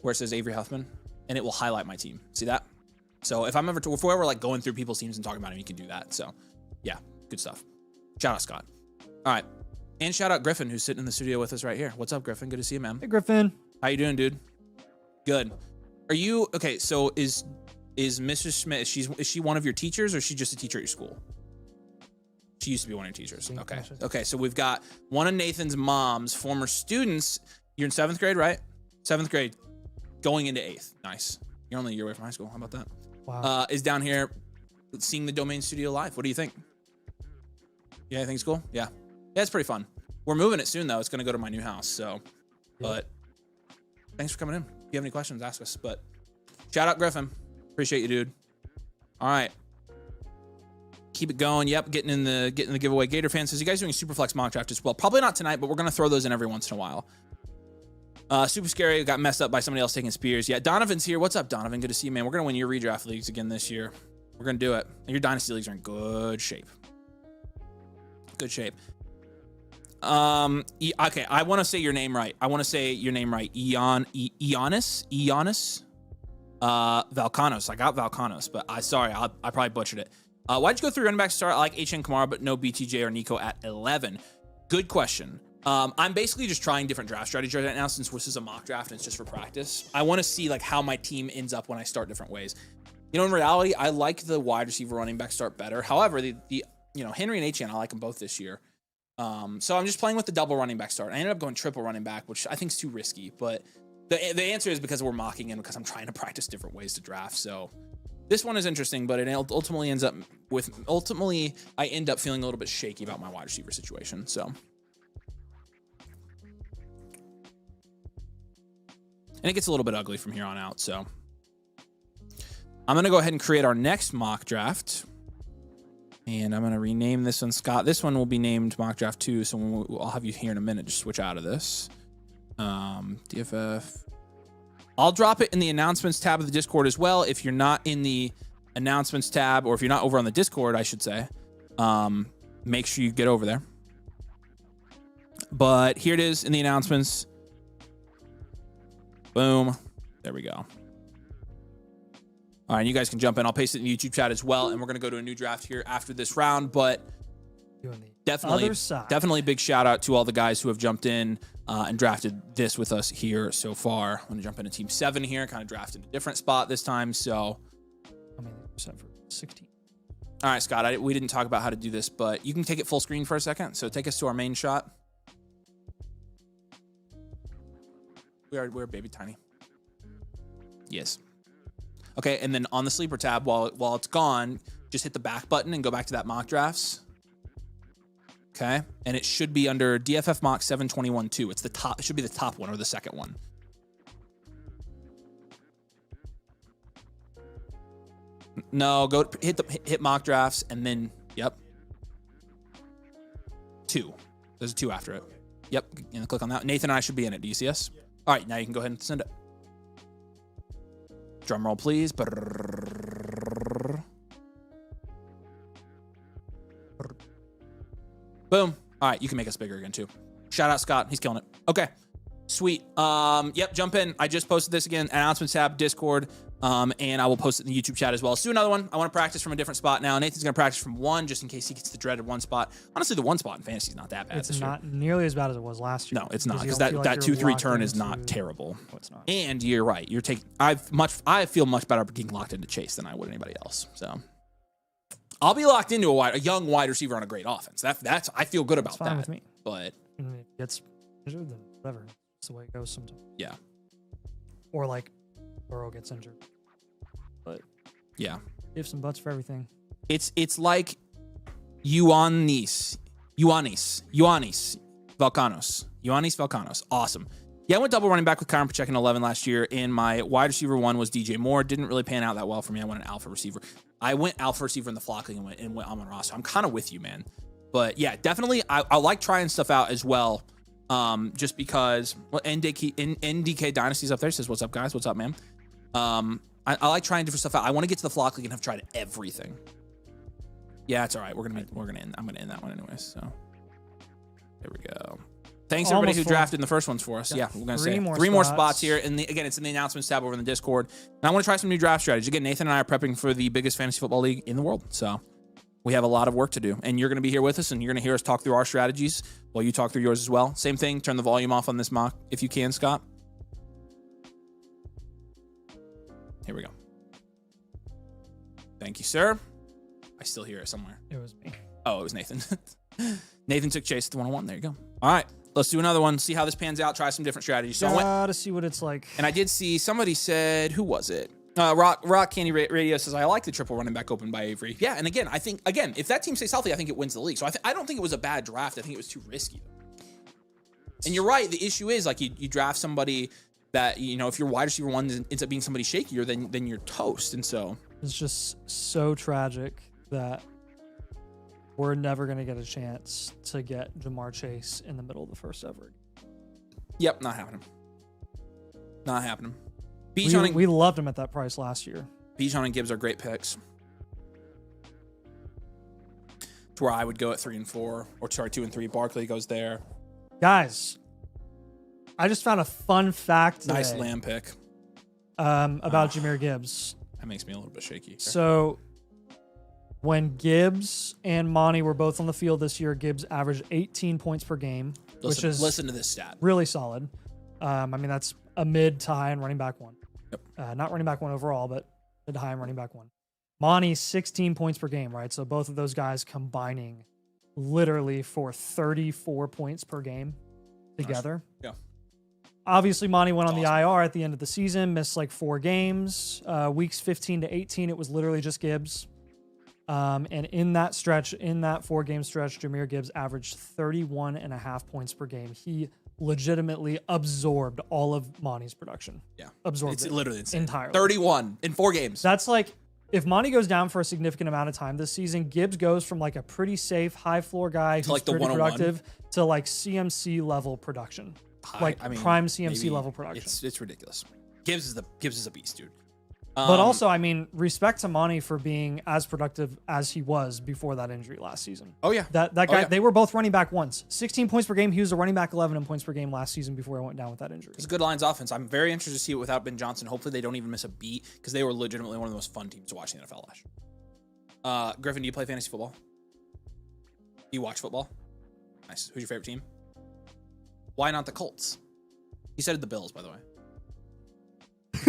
where it says Avery Huffman, and it will highlight my team. See that? So if we're ever like going through people's teams and talking about them, you can do that. So yeah, good stuff. Shout out Scott. All right. And shout out Griffin, who's sitting in the studio with us right here. What's up, Griffin? Good to see you, man. Hey, Griffin. How you doing, dude? Good. Are you okay? So is Mrs. Smith? Is she one of your teachers, or is she just a teacher at your school? She used to be one of your teachers. Okay. Okay. So we've got one of Nathan's mom's former students. You're in 7th grade, right? 7th grade, going into 8th. Nice. You're only a year away from high school. How about that? Wow. Is down here seeing the Domain Studio live. What do you think? Yeah, I think it's cool. Yeah. Yeah, it's pretty fun. We're moving it soon though. It's gonna go to my new house. So, but thanks for coming in. If you have any questions, ask us. But shout out Griffin. Appreciate you, dude. All right. Keep it going. Yep, getting in the giveaway. Gator fan says, you guys doing Superflex mock draft as well? Probably not tonight, but we're gonna throw those in every once in a while. Super scary. Got messed up by somebody else taking Spears. Yeah, Donovan's here. What's up, Donovan? Good to see you, man. We're gonna win your redraft leagues again this year. We're gonna do it. And your dynasty leagues are in good shape. Good shape. Okay, I want to say your name right. Ioannis Valkanos. I got Valkanos, but I probably butchered it. Why'd you go through running back start? I like HN Kamara, but no BTJ or Nico at 11. Good question. I'm basically just trying different draft strategies right now since this is a mock draft and it's just for practice. I want to see like how my team ends up when I start different ways. You know, in reality, I like the wide receiver running back start better. However, the Henry and HN, I like them both this year. So I'm just playing with the double running back start. I ended up going triple running back, which I think is too risky, but the answer is because we're mocking and because I'm trying to practice different ways to draft. So this one is interesting, but it ultimately I end up feeling a little bit shaky about my wide receiver situation. So, and it gets a little bit ugly from here on out. So I'm going to go ahead and create our next mock draft. And I'm going to rename this one, Scott. This one will be named Mock Draft 2, so I'll have you here in a minute. Just switch out of this. DFF. I'll drop it in the announcements tab of the Discord as well. If you're not in the announcements tab, or if you're not over on the Discord, I should say, make sure you get over there. But here it is in the announcements. Boom. There we go. All right, you guys can jump in. I'll paste it in the YouTube chat as well, and we're going to go to a new draft here after this round. But definitely big shout out to all the guys who have jumped in and drafted this with us here so far. I'm going to jump into Team 7 here, kind of drafted a different spot this time. So, I mean, percent for 16. All right, Scott, we didn't talk about how to do this, but you can take it full screen for a second. So take us to our main shot. We're baby tiny. Yes. Okay, and then on the sleeper tab, while it's gone, just hit the back button and go back to that mock drafts. Okay, and it should be under DFF Mock 721-2. It's the top. It should be the top one or the second one. No, go hit mock drafts and then yep. 2. There's a 2 after it. Yep, and click on that. Nathan and I should be in it. Do you see us? All right, now you can go ahead and send it. Drum roll, please. Boom. All right, you can make us bigger again too. Shout out Scott, he's killing it. Okay, sweet. Yep, jump in. I just posted this again, announcements tab, Discord, and I will post it in the YouTube chat as well. Let's do another one. I want to practice from a different spot now. Nathan's gonna practice from 1 just in case he gets the dreaded 1 spot. Honestly, the 1 spot in fantasy is not that bad. It's not nearly as bad as it was last year. No, it's not because that 2-3 turn is not terrible. No, it's not. And you're right. I feel much better getting locked into Chase than I would anybody else. So I'll be locked into a young wide receiver on a great offense. That's I feel good about that's fine that. with me. But If it gets injured, then whatever. That's the way it goes sometimes. yeah, Or like Burrow gets injured. But yeah, ifs and buts for everything. it's like Ioannis Valkanos. Awesome. Yeah, I went double running back with Kyron Pacheco in 11 last year, and my wide receiver 1 was DJ Moore. Didn't really pan out that well for me. I went an alpha receiver. I went alpha receiver in the flock league and went on my roster. I'm kind of with you, man. But yeah, definitely, I like trying stuff out as well. Just because NDK Dynasty's up there. Says, "What's up, guys? What's up, man?" I like trying different stuff out. I want to get to the flock league and have tried everything. Yeah, it's all right. I'm gonna end that one anyways. So there we go. Thanks everybody who drafted in the first ones for us. Yeah, we're gonna say 3 more spots here. And again, it's in the announcements tab over in the Discord. And I want to try some new draft strategies. Again, Nathan and I are prepping for the biggest fantasy football league in the world. So we have a lot of work to do. And you're gonna be here with us, and you're gonna hear us talk through our strategies while you talk through yours as well. Same thing. Turn the volume off on this mock if you can, Scott. Here we go. Thank you, sir. I still hear it somewhere. It was me. Oh, it was Nathan. Nathan took Chase at the 101. There you go. All right. Let's do another one. See how this pans out. Try some different strategies. So to see what it's like. And I did see somebody said, who was it? Rock Candy Radio says, I like the triple running back open by Avery. Yeah, and again, I think, if that team stays healthy, I think it wins the league. So I don't think it was a bad draft. I think it was too risky. And you're right. The issue is, like, you draft somebody that, you know, if your wide receiver one ends up being somebody shakier, then you're toast. And so it's just so tragic that we're never going to get a chance to get Jamar Chase in the middle of the first ever. Yep, not happening. Not happening. We loved him at that price last year. Bijan and Gibbs are great picks. To where I would go at 3 and 4, or sorry, 2 and 3. Barkley goes there. Guys, I just found a fun fact today, Nice lamb pick. about Jahmyr Gibbs. That makes me a little bit shaky. So when Gibbs and Monty were both on the field this year, Gibbs averaged 18 points per game, which is listen to this stat. really solid. I mean, that's a mid to high end running back one. Yep. Not running back one overall, but mid to high end running back one. Monty, 16 points per game, right? So both of those guys combining literally for 34 points per game together. Nice. Yeah. Obviously, Monty went on That's the IR at the end of the season, missed like 4 games. Weeks 15 to 18, it was literally just Gibbs. And in that 4-game stretch, Jahmyr Gibbs averaged 31.5 points per game. He legitimately absorbed all of Monty's production. Yeah. Absorbed It's it literally insane. entirely. 31 in 4 games. That's like, if Monty goes down for a significant amount of time this season, Gibbs goes from like a pretty safe, high floor guy who's like the pretty 101. productive to like CMC level production. Like prime CMC level production. It's ridiculous. Gibbs is a beast, dude. But also, I mean, respect to Monty for being as productive as he was before that injury last season. Oh yeah. That guy, they were both running back once. 16 points per game. He was a running back 11 in points per game last season before he went down with that injury. It's a good Lions offense. I'm very interested to see it without Ben Johnson. Hopefully they don't even miss a beat, because they were legitimately one of the most fun teams to watch in the NFL last year. Griffin, do you play fantasy football? Do you watch football? Nice. Who's your favorite team? Why not the Colts? He said the Bills, by the way.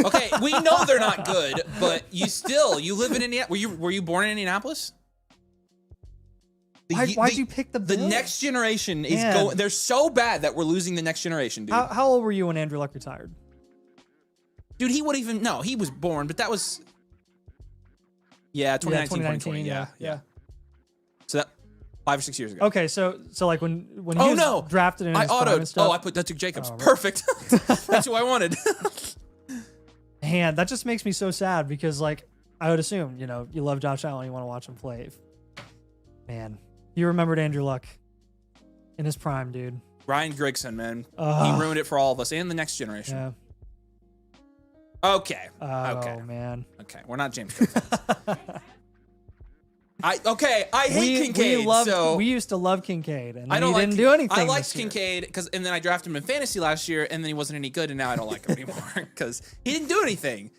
Okay, we know they're not good, but you live in Indianapolis. Were you born in Indianapolis? Why'd you pick the The Bills? next generation is going. They're so bad that we're losing the next generation, dude. How old were you when Andrew Luck retired? Dude, he would even no. He was born, but that was 2019, 2020. Yeah. So that 5 or 6 years ago. Okay, so like when he was drafted in his prime and stuff. I put that to Jacobs. Oh, right. Perfect. That's who I wanted. Man, that just makes me so sad because, like, I would assume, you know, you love Josh Allen, you want to watch him play. Man, you remembered Andrew Luck in his prime, dude. Ryan Grigson, man. He ruined it for all of us and the next generation. Yeah. Okay. Oh, man. Okay. We're not James Cook fans. I hate Kincaid. We used to love Kincaid, and I he didn't do anything. I liked this year. Kincaid and then I drafted him in fantasy last year, and then he wasn't any good, and now I don't like him anymore because he didn't do anything.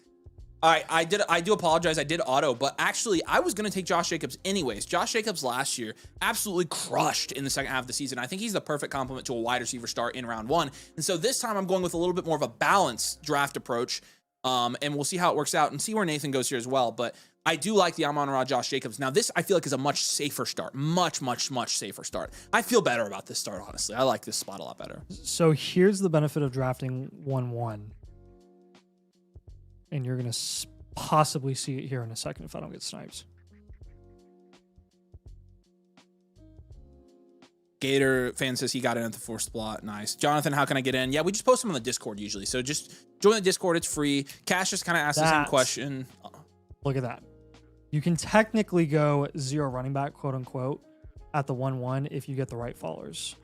I do apologize. I did auto, but actually I was going to take Josh Jacobs anyways. Josh Jacobs last year absolutely crushed in the second half of the season. I think he's the perfect complement to a wide receiver start in round 1. And so this time I'm going with a little bit more of a balanced draft approach. And we'll see how it works out and see where Nathan goes here as well. But I do like the Amon-Ra Josh Jacobs. Now, this I feel like is a much safer start. Much safer start. I feel better about this start, honestly. I like this spot a lot better. So here's the benefit of drafting 1-1. And you're going to possibly see it here in a second if I don't get sniped. Gator fan says he got in at the 4th spot. Nice. Jonathan, how can I get in? Yeah, we just post them on the Discord usually. So just join the Discord. It's free. Cash just kind of asked the same question. Look at that. You can technically go 0 running back, quote unquote, at the 1-1 if you get the right followers.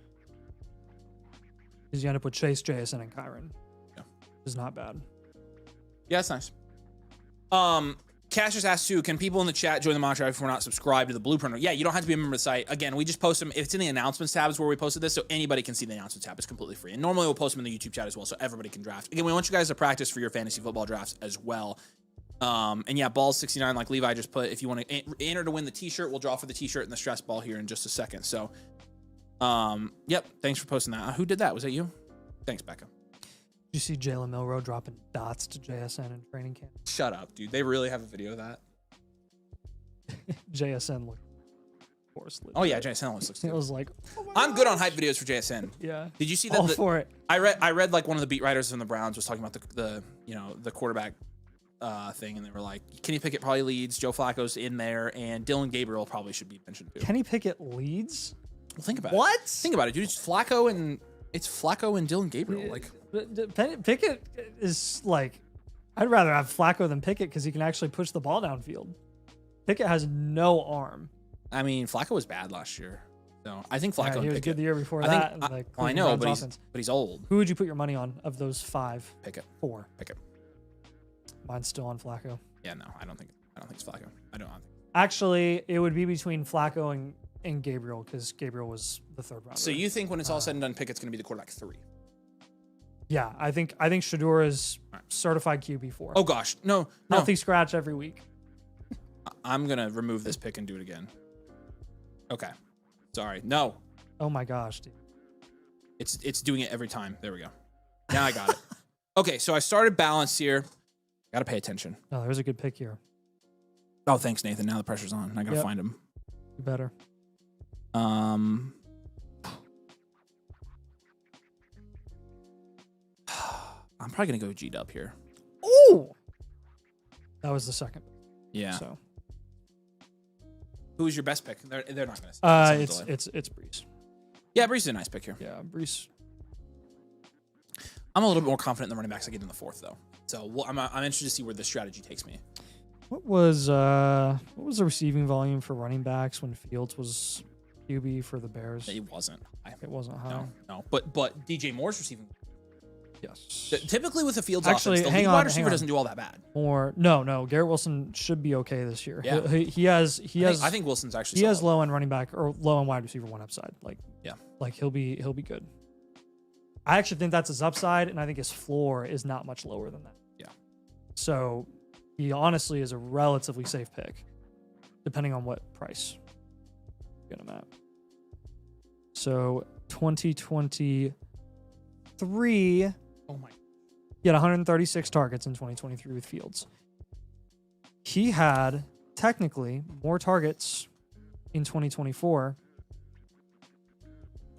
Because you end up with Chase, JSN, and Kyron. Yeah. Which is not bad. Yeah, it's nice. Cash just asked too, can people in the chat join the mock draft if we're not subscribed to the Blueprint? Yeah, you don't have to be a member of the site. Again, we just post them. It's in the announcements tab is where we posted this, so anybody can see the announcements tab. It's completely free. And normally we'll post them in the YouTube chat as well, so everybody can draft. Again, we want you guys to practice for your fantasy football drafts as well. And yeah, balls 69, like Levi just put, if you want to enter to win the t-shirt, we'll draw for the t-shirt and the stress ball here in just a second. So, yep. Thanks for posting that. Who did that? Was that you? Thanks, Becca. Did you see Jalen Milroe dropping dots to JSN in training camp? Shut up, dude. They really have a video of that. JSN looked, of course. Oh yeah, JSN always looks good. It was like, I'm good on hype videos for JSN. Yeah. Did you see that? All for it. I read like one of the beat writers from the Browns was talking about the quarterback thing, and they were like, Kenny Pickett probably leads, Joe Flacco's in there, and Dylan Gabriel probably should be mentioned too. Kenny Pickett leads? Well, think about What? it. Think about it, dude. It's Flacco and It's Flacco and Dylan Gabriel. Like, Pickett is like, I'd rather have Flacco than Pickett because he can actually push the ball downfield. Pickett has no arm. I mean, Flacco was bad last year. So I think Flacco Yeah, and he was Pickett. good the year before I that. think, and the well, I Cleveland know, Browns but offense. he's old. Who would you put your money on of those 5? Pickett. 4. Pickett. Mine's still on Flacco. Yeah, no, I don't think it's Flacco. I don't think. Actually, it would be between Flacco and Gabriel because Gabriel was the 3rd rounder. So you think when it's all said and done, Pickett's going to be the quarterback 3? Yeah, I think Shador is certified QB4. Oh gosh, no. Healthy scratch every week. I'm gonna remove this pick and do it again. Okay, sorry. No, Oh my gosh, dude. it's doing it every time. There we go. Now I got it. Okay, so I started balance here. Got to pay attention. Oh, there's a good pick here. Oh, thanks, Nathan. Now the pressure's on. I gotta Yep. find him. You better. I'm probably gonna go G-Dub here. Ooh, that was the second. Yeah. So, Who is your best pick? They're not gonna. it's Brees. Yeah, Brees is a nice pick here. Yeah, Brees. I'm a little bit more confident in the running backs I get in the 4th, though. So I'm interested to see where this strategy takes me. What was the receiving volume for running backs when Fields was QB for the Bears? It wasn't high. It wasn't high. No. But DJ Moore's receiving. Yes. Typically with the Fields Actually, offense, the hang lead on, wide hang receiver on. doesn't do all that bad. Or no. Garrett Wilson should be okay this year. Yeah. He has. I think Wilson's actually. He has solid. low end running back or low end wide receiver 1 upside. Yeah. Like he'll be good. I actually think that's his upside, and I think his floor is not much lower than that. Yeah. So he honestly is a relatively safe pick, depending on what price you get him at. So 2023. Oh my. He had 136 targets in 2023 with Fields. He had technically more targets in 2024.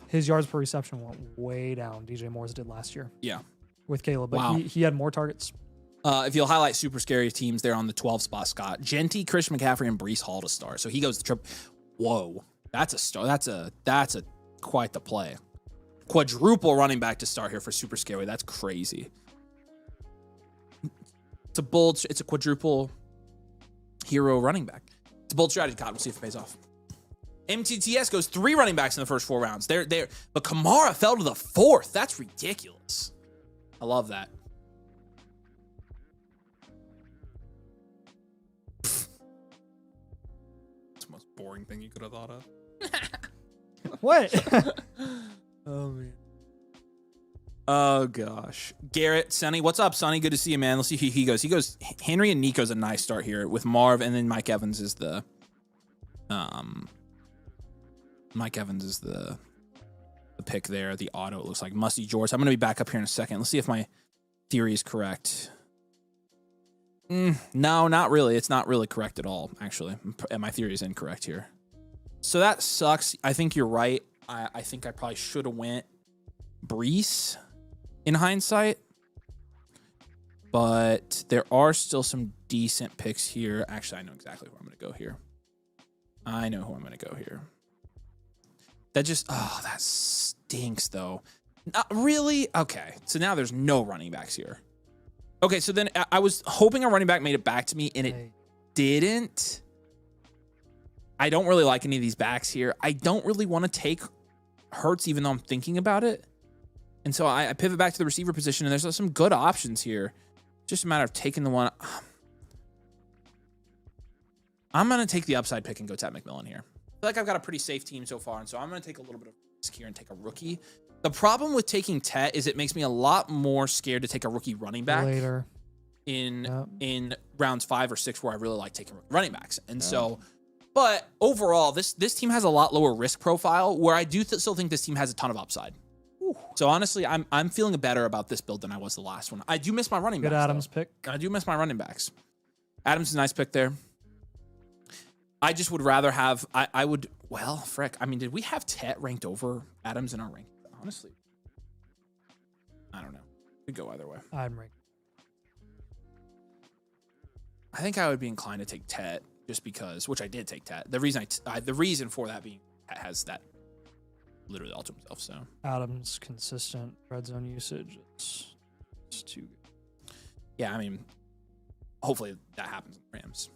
His yards per reception went way down. DJ Moore's did last year. Yeah. With Caleb, but Wow. he had more targets. If you'll highlight super scary teams, they're on the 12 spot, Scott. Genty, Christian McCaffrey, and Brees Hall to start. So he goes the trip. Whoa. That's a star. That's a quite the play. Quadruple running back to start here for super scary. That's crazy. It's a quadruple hero running back. It's a bold strategy, God. We'll see if it pays off. MTTS goes 3 running backs in the first 4 rounds. But Kamara fell to the 4th. That's ridiculous. I love that. It's the most boring thing you could have thought of. What? Oh, man. Oh, gosh. Garrett, Sonny. What's up, Sonny? Good to see you, man. Let's see who he goes. He goes, Henry and Nico's a nice start here with Marv, and then Mike Evans is the... Mike Evans is the pick there. The auto, it looks like. Musty George. I'm going to be back up here in a second. Let's see if my theory is correct. No, not really. It's not really correct at all, actually. My theory is incorrect here. So that sucks. I think you're right. I think I probably should have went Brees in hindsight. But there are still some decent picks here. Actually, I know exactly who I'm going to go here. That stinks, though. Not really? Okay, so now there's no running backs here. Okay, so then I was hoping a running back made it back to me, and it didn't. I don't really like any of these backs here. I don't really want to take Hurts, even though I'm thinking about it. And so I pivot back to the receiver position, and there's some good options here. Just a matter of taking the one. I'm going to take the upside pick and go Ted McMillan here. I feel like I've got a pretty safe team so far, and so I'm going to take a little bit of risk here and take a rookie. The problem with taking Tet is it makes me a lot more scared to take a rookie running back Later. in rounds 5 or 6 where I really like taking running backs. And so, but overall, this team has a lot lower risk profile where I do still think this team has a ton of upside. So honestly, I'm feeling better about this build than I was the last one. I do miss my running backs. Good Adams though. pick. I do miss my running backs. Adams is a nice pick there. I just would rather have, frick. I mean, did we have Tet ranked over Adams in our ranking? Honestly, I don't know. Could go either way. I'm ranked. I think I would be inclined to take Tet just because, which I did take Tet. The reason for that being Tet has that literally all to himself. So Adams' consistent red zone usage. It's too good. yeah, I mean, hopefully that happens in the Rams.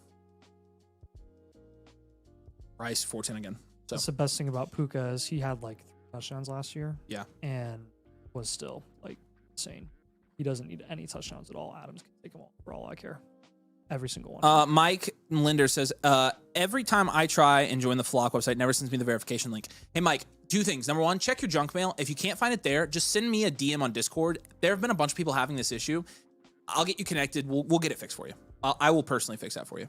Rice 410 again. So That's the best thing about Puka is he had like 3 touchdowns last year. yeah. And was still like insane. He doesn't need any touchdowns at all. Adams can take them all for all I care. Every single one. Mike Linder says, every time I try and join the Flock website, it never sends me the verification link. Hey, Mike, 2 things. Number 1, check your junk mail. If you can't find it there, just send me a DM on Discord. There have been a bunch of people having this issue. I'll get you connected. We'll get it fixed for you. I will personally fix that for you.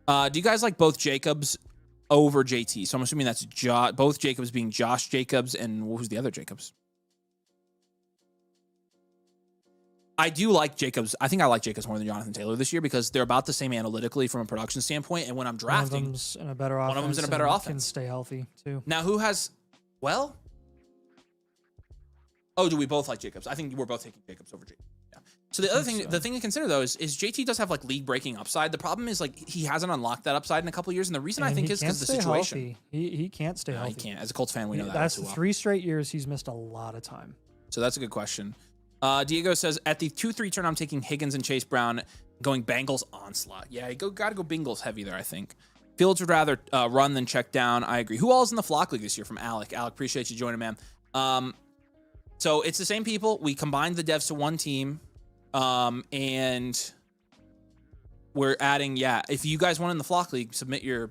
Do you guys like both Jacobs over JT? So I'm assuming that's both Jacobs being Josh Jacobs and who's the other Jacobs? I do like Jacobs. I think I like Jacobs more than Jonathan Taylor this year because they're about the same analytically from a production standpoint. And when I'm drafting, one of them's in a better offense. One of them's in a better and offense. Can stay healthy too. Now, who has? Well, oh, do we both like Jacobs? I think we're both taking Jacobs over JT. Yeah. So the other thing, the thing to consider though is JT does have like league breaking upside. The problem is like he hasn't unlocked that upside in a couple of years, and the reason I think is because the situation. Healthy. He can't stay healthy. He can't. As a Colts fan, we know that. That's well. 3 straight years he's missed a lot of time. So that's a good question. Diego says, at the 2-3 turn, I'm taking Higgins and Chase Brown, going Bengals onslaught. Yeah, you got to go Bengals heavy there, I think. Fields would rather run than check down. I agree. Who all is in the Flock League this year from Alec? Alec, appreciate you joining, man. So it's the same people. We combined the devs to one team, and we're adding, if you guys want in the Flock League, submit your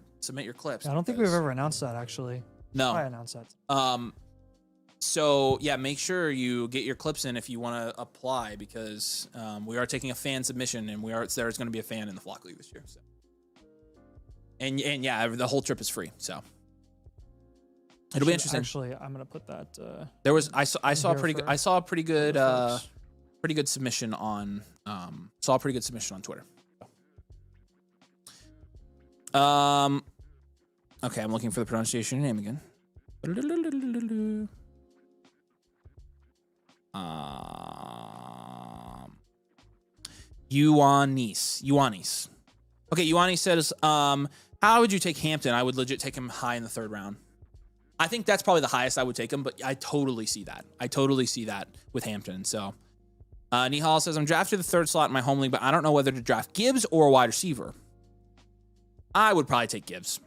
clips. I don't think we've ever announced that, actually. No. I announced that. So yeah, make sure you get your clips in if you want to apply because we are taking a fan submission and there's going to be a fan in the Flock League this year. So. And yeah, the whole trip is free. So it'll be interesting. Actually, I'm going to put that. I saw a pretty good submission on Twitter. Okay, I'm looking for the pronunciation of your name again. Ioannis. Okay, Ioannis says, how would you take Hampton? I would legit take him high in the 3rd round. I think that's probably the highest I would take him, but I totally see that. With Hampton. So, Nihal says, I'm drafted the 3rd slot in my home league, but I don't know whether to draft Gibbs or a wide receiver. I would probably take Gibbs.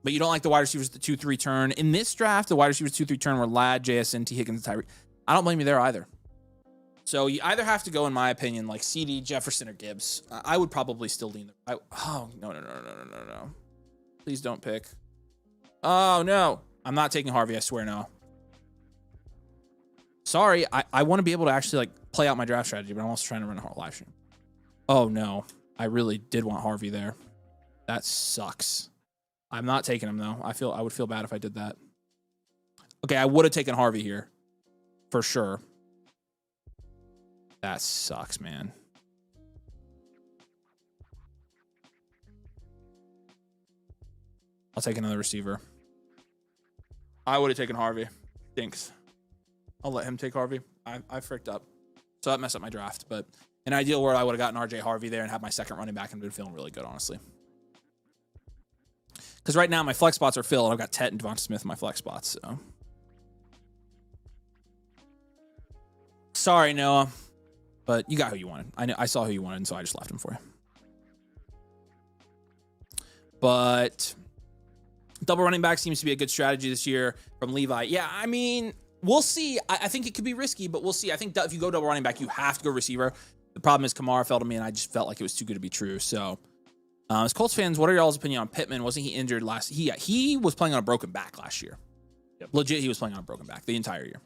But you don't like the wide receivers at the 2-3 turn. In this draft, the wide receivers 2-3 turn were Ladd, JSN, T. Higgins, and Tyreek. I don't blame you there either. So you either have to go, in my opinion, like CD, Jefferson, or Gibbs. I would probably still lean. No. Please don't pick. Oh, no. I'm not taking Harvey, I swear no. Sorry, I want to be able to actually like play out my draft strategy, but I'm also trying to run a live stream. Oh, no. I really did want Harvey there. That sucks. I'm not taking him, though. I would feel bad if I did that. Okay, I would have taken Harvey here. For sure. That sucks, man. I'll take another receiver. I would have taken Harvey. Stinks. I'll let him take Harvey. I fricked up. So that messed up my draft. But in an ideal world, I would have gotten RJ Harvey there and had my second running back and been feeling really good, honestly. Because right now, my flex spots are filled. I've got Tet and Devonta Smith in my flex spots, so... Sorry, Noah, but you got who you wanted. I saw who you wanted, and so I just left him for you. But double running back seems to be a good strategy this year from Levi. Yeah, I mean, we'll see. I think it could be risky, but we'll see. I think if you go double running back, you have to go receiver. The problem is Kamara fell to me, and I just felt like it was too good to be true. So, as Colts fans, what are y'all's opinion on Pittman? Wasn't he injured last? He was playing on a broken back last year. Yep. Legit, he was playing on a broken back the entire year.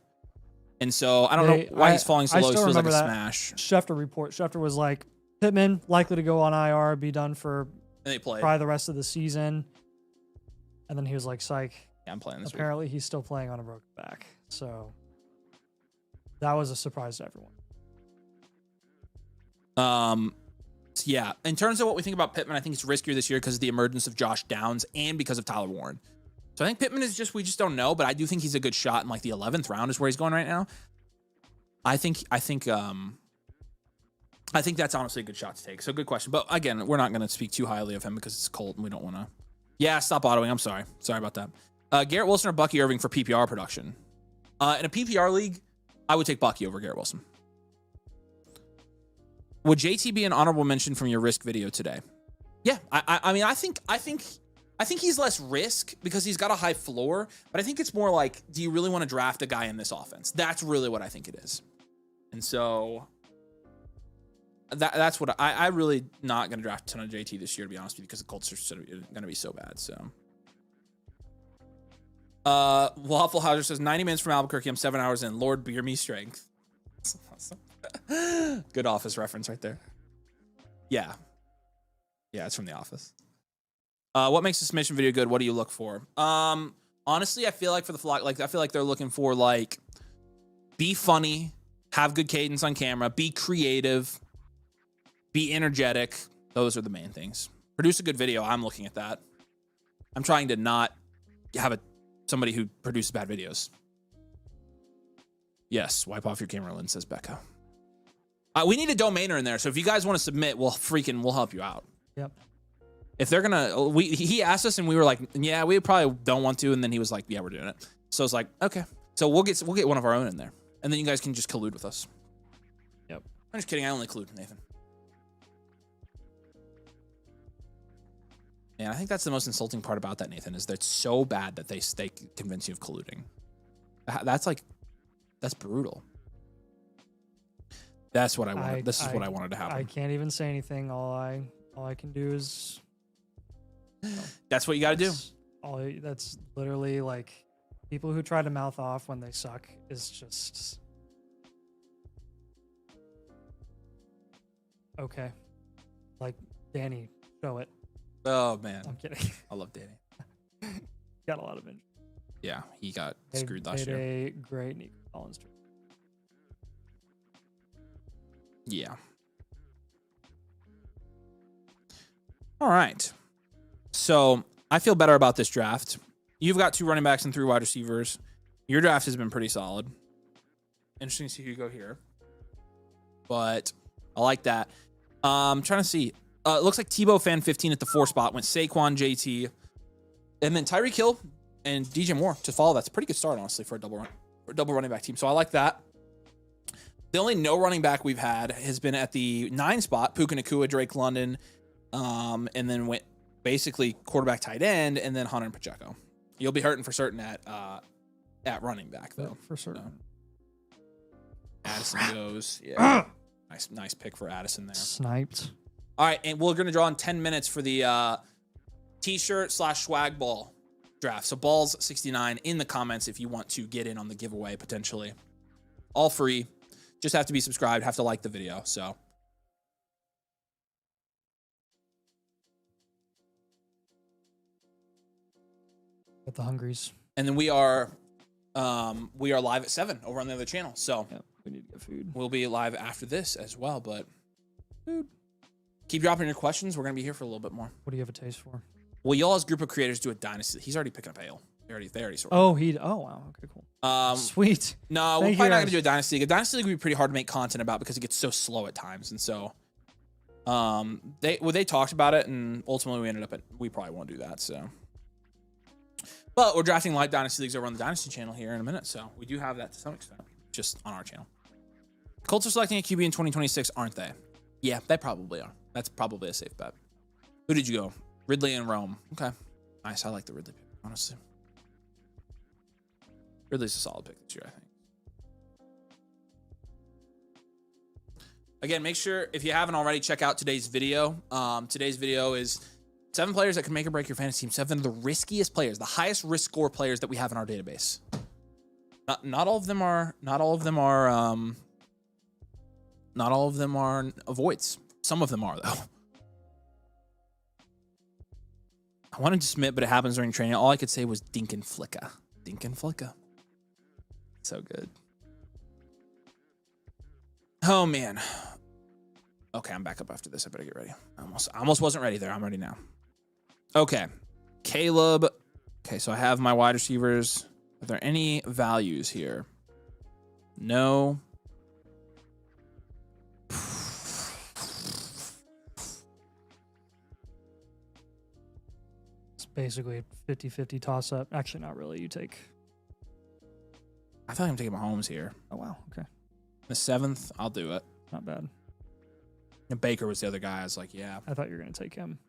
And so I don't know why he's falling so low. He feels like a smash. Schefter was like, Pittman likely to go on IR, be done for probably the rest of the season. And then he was like, psych. Yeah, I'm playing this Apparently he's still playing on a broken back. So that was a surprise to everyone. Yeah. In terms of what we think about Pittman, I think it's riskier this year because of the emergence of Josh Downs and because of Tyler Warren. So I think Pittman is we just don't know, but I do think he's a good shot in like the 11th round is where he's going right now. I think that's honestly a good shot to take. So good question. But again, we're not going to speak too highly of him because it's Colt and we don't want to. Yeah, stop autoing. I'm sorry. Sorry about that. Garrett Wilson or Bucky Irving for PPR production. In a PPR league, I would take Bucky over Garrett Wilson. Would JT be an honorable mention from your risk video today? Yeah, I mean, I think he's less risk because he's got a high floor, but I think it's more like, do you really want to draft a guy in this offense? That's really what I think it is. And so that's what I really not going to draft a ton of JT this year, to be honest with you, because the Colts are going to be so bad. So, Waffle Houser says 90 minutes from Albuquerque. I'm 7 hours in. Lord, beer me strength. That's awesome. Good Office reference right there. Yeah. Yeah, it's from The Office. What makes a submission video good? What do you look for? Honestly, I feel like for the flock, like I feel like they're looking for like, be funny, have good cadence on camera, be creative, be energetic. Those are the main things. Produce a good video. I'm looking at that. I'm trying to not have somebody who produces bad videos. Yes, wipe off your camera lens, says Becca. We need a domainer in there, so if you guys want to submit, we'll help you out. Yep. If they're gonna, he asked us and we were like, yeah, we probably don't want to, and then he was like, yeah, we're doing it. So it's like, okay, so we'll get one of our own in there, and then you guys can just collude with us. Yep. I'm just kidding. I only collude, Nathan. And I think that's the most insulting part about that, Nathan, is that it's so bad that they convince you of colluding. That's brutal. That's what I wanted. This is what I wanted to happen. I can't even say anything. All I can do is. That's what you got to do. That's literally like people who try to mouth off when they suck is just okay. Like Danny, show it. Oh man, I'm kidding. I love Danny. Got a lot of injuries. Yeah, he got screwed last year. A great Nico Collins trade. Yeah. All right. So I feel better about this draft. You've got 2 running backs and 3 wide receivers. Your draft has been pretty solid. Interesting to see who you go here. But I like that. I'm trying to see. It looks like Tebow fan 15 at the 4 spot went Saquon, JT, and then Tyreek Hill and DJ Moore to follow. That's a pretty good start, honestly, for a double running back team. So I like that. The only no running back we've had has been at the 9 spot, Puka Nacua, Drake London, and then went basically quarterback, tight end, and then Hunter and Pacheco. You'll be hurting for certain at running back, though. For certain. So. Addison goes. Yeah. Nice pick for Addison there. Sniped. All right, and we're going to draw in 10 minutes for the T-shirt / swag ball draft. So balls 69 in the comments if you want to get in on the giveaway potentially. All free. Just have to be subscribed, have to like the video. So Get the hungries. and then we are live at 7 over on the other channel. So Yep, we need to get food. we'll be live after this as well. But dude, keep dropping your questions. We're gonna be here for a little bit more. What do you have a taste for? Well, y'all's group of creators do a Dynasty. He's already picking up ale. They already sorted. Oh, wow. Okay, cool. Sweet. No, we're Thank probably you, not gonna guys. do a Dynasty League. A Dynasty League would be pretty hard to make content about because it gets so slow at times. And so they talked about it, and ultimately we ended up we probably won't do that. So but we're drafting live Dynasty Leagues over on the Dynasty channel here in a minute. So we do have that to some extent, just on our channel. Colts are selecting a QB in 2026, aren't they? Yeah, they probably are. That's probably a safe bet. Who did you go? Ridley and Rome. Okay. Nice. I like the Ridley pick, honestly. Ridley's a solid pick this year, I think. Again, make sure, if you haven't already, check out today's video. Today's video is 7 players that can make or break your fantasy team. 7 of the riskiest players, the highest risk score players that we have in our database. Not all of them are avoids. Some of them are, though. I wanted to submit, but it happens during training. All I could say was Dink and Flicka. Dink and Flicka. So good. Oh, man. Okay, I'm back up after this. I better get ready. I almost wasn't ready there. I'm ready now. Okay. Caleb. Okay, so I have my wide receivers. Are there any values here? No. It's basically a 50-50 toss-up. Actually, not really. You take... I feel like I'm taking Mahomes here. Oh, wow. Okay. The 7th, I'll do it. Not bad. And Baker was the other guy. I was like, yeah. I thought you were going to take him.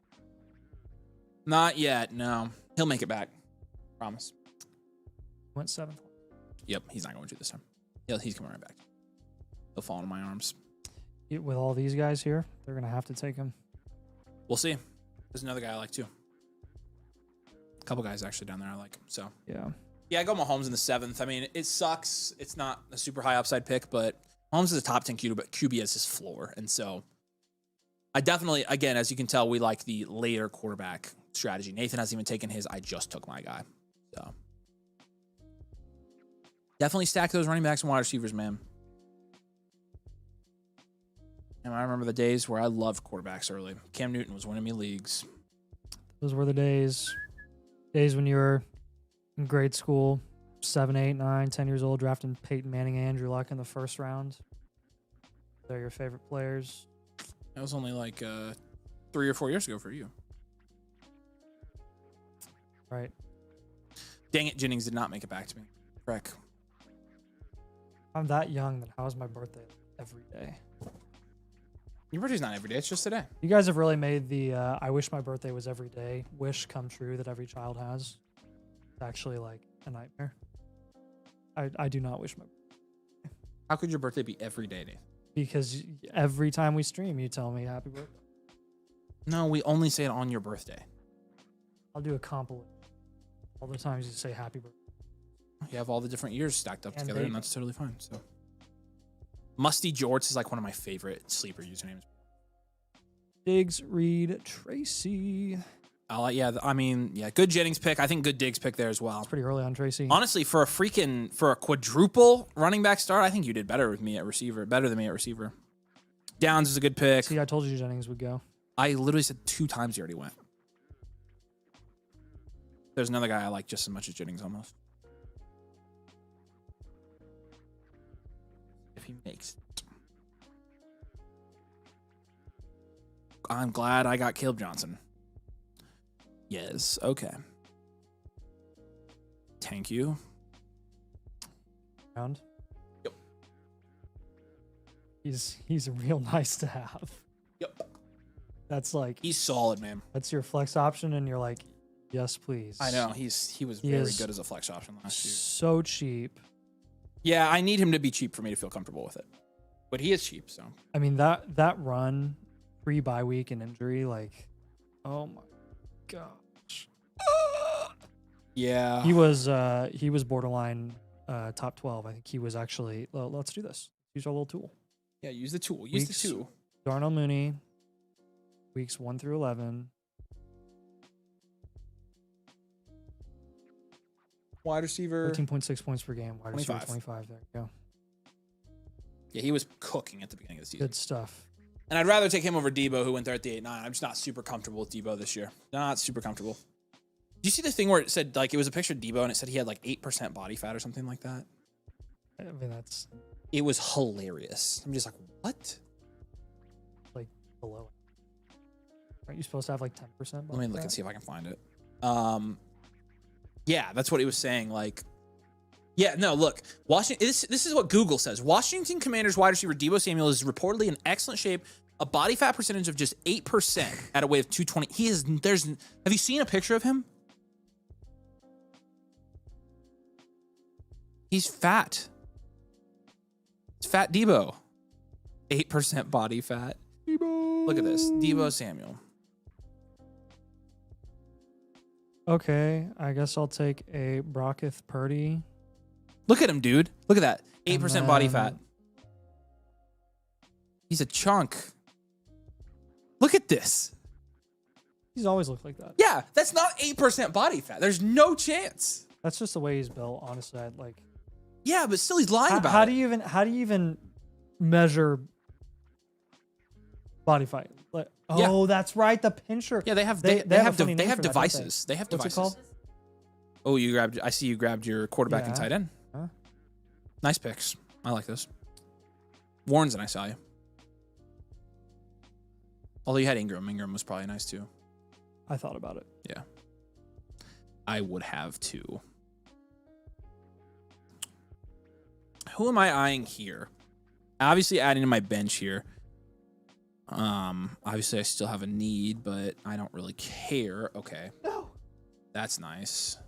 Not yet, no. He'll make it back. Promise. Went 7th. Yep, he's not going to this time. He's coming right back. He'll fall into my arms. With all these guys here, they're going to have to take him. We'll see. There's another guy I like, too. A couple guys actually down there I like. So, yeah. Yeah, I go Mahomes in the 7th. I mean, it sucks. It's not a super high upside pick, but Mahomes is a top 10 QB, but QB is his floor. And so I definitely, again, as you can tell, we like the later quarterback strategy. Nathan hasn't even taken his. I just took my guy. So definitely stack those running backs and wide receivers, man. And I remember the days where I loved quarterbacks early. Cam Newton was winning me leagues. Those were the days. Days when you were in grade school, 7, 8, 9, 10 years old, drafting Peyton Manning and Andrew Luck in the first round. They're your favorite players. That was only like 3 or 4 years ago for you. Right. Dang it, Jennings did not make it back to me. Frick. I'm that young, then how is my birthday every day? Your birthday's not every day. It's just today. You guys have really made the I wish my birthday was every day wish come true that every child has. It's actually like a nightmare. I do not wish my birthday. How could your birthday be every day, Nathan? Because every time we stream, you tell me happy birthday. No, we only say it on your birthday. I'll do a compilation. All the times you say happy birthday. You have all the different years stacked up And together, and that's totally fine. So, Musty Jorts is like one of my favorite sleeper usernames. Diggs, Reed, Tracy. Good Jennings pick. I think good Diggs pick there as well. It's pretty early on Tracy. Honestly, for a quadruple running back start, I think you did better than me at receiver. Downs is a good pick. See, I told you Jennings would go. I literally said 2 times he already went. There's another guy I like just as much as Jennings almost. If he makes it. I'm glad I got Caleb Johnson. Yes, okay. Thank you. Round. Yep. He's real nice to have. Yep. That's like He's solid, man. that's your flex option, and you're like, yes, please. I know. He was very good as a flex option last year. So cheap. Yeah, I need him to be cheap for me to feel comfortable with it. But he is cheap, so. I mean that run, pre-bye week and injury, like, oh my gosh. Yeah. He was borderline top 12. I think he was actually. Well, let's do this. Use our little tool. Yeah, use the tool. Use the tool. Darnell Mooney, weeks 1 through 11. Wide receiver. 13.6 points per game. Wide receiver 25. 25. There you go. Yeah, he was cooking at the beginning of the season. Good stuff. And I'd rather take him over Debo, who went there at the 8-9. I'm just not super comfortable with Debo this year. Not super comfortable. Do you see the thing where it said, like, it was a picture of Debo and it said he had like 8% body fat or something like that? I mean, that's It was hilarious. I'm just like, what? like below. Aren't you supposed to have like 10%? Let me look and see if I can find it. Yeah, that's what he was saying. Like, yeah, no, look, Washington. This is what Google says. Washington Commanders wide receiver Debo Samuel is reportedly in excellent shape. A body fat percentage of just 8% at a weight of 220. He is. Have you seen a picture of him? He's fat. It's fat Debo. 8% body fat. Debo. Look at this. Debo Samuel. Okay, I guess I'll take a Brocketh Purdy. Look at him, dude. Look at that. 8% body then- fat. He's a chunk. Look at this. He's always looked like that. Yeah, that's not 8% body fat. There's no chance. That's just the way he's built. Honestly, I'd like. Yeah, but still he's lying about How it. do you even measure body fat? Like, oh, that's right, the pincher. Yeah, they have They have a funny name for that, don't they? devices. They have What's devices. it called? Oh, I see you grabbed your quarterback and Yeah. tight end. Huh? Nice picks. I like this. Warren's a nice value. Although you had Ingram. Ingram was probably nice too. I thought about it. Yeah. I would have too. Who am I eyeing here? Obviously adding to my bench here. Obviously I still have a need, but I don't really care. Okay. No. That's nice.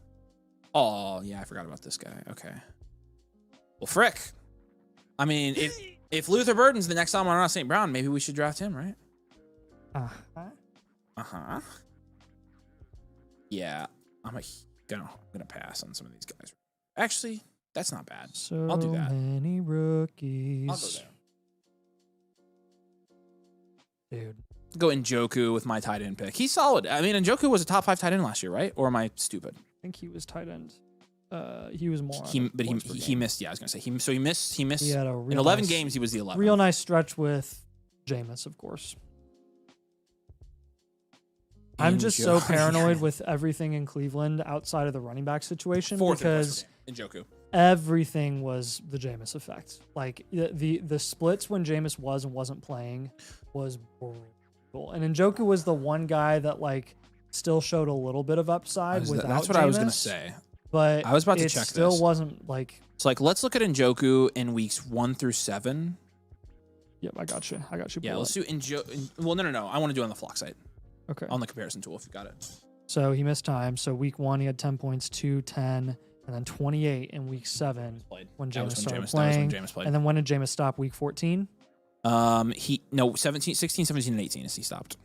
Oh, yeah, I forgot about this guy. Okay. Well, frick. I mean, if Luther Burden's the next time on St. Brown, maybe we should draft him, right? Uh-huh. Yeah, I'm gonna pass on some of these guys. Actually, that's not bad. So I'll do that. many rookies. I'll go there. Dude. Go Njoku with my tight end pick. He's solid. I mean, Njoku was a top 5 tight end last year, right? Or am I stupid? I think he was tight end. He was more. He missed. Yeah, I was gonna say he missed. He had a in real 11 nice- games. He was the 11th. Real nice stretch with Jameis, of course. I'm just so paranoid with everything in Cleveland outside of the running back situation because Njoku. everything was the Jameis effect. Like the splits when Jameis was and wasn't playing was brutal. And Njoku was the one guy that like still showed a little bit of upside without That's what Jameis, I was gonna say. But I was about to it check still this. wasn't like. So like, let's look at Njoku in weeks 1 through 7. Yep, I got you. Yeah, pull let's up. do Njoku. Well, no. I want to do it on the flock site Okay. on the comparison tool if you got it. So he missed time. So week 1 he had 10 points, 2, 10, and then 28 in week 7 when That was Jameis started Jameis playing. played. And then when did Jameis stop? Week 14. 16, 17, and 18 as he stopped.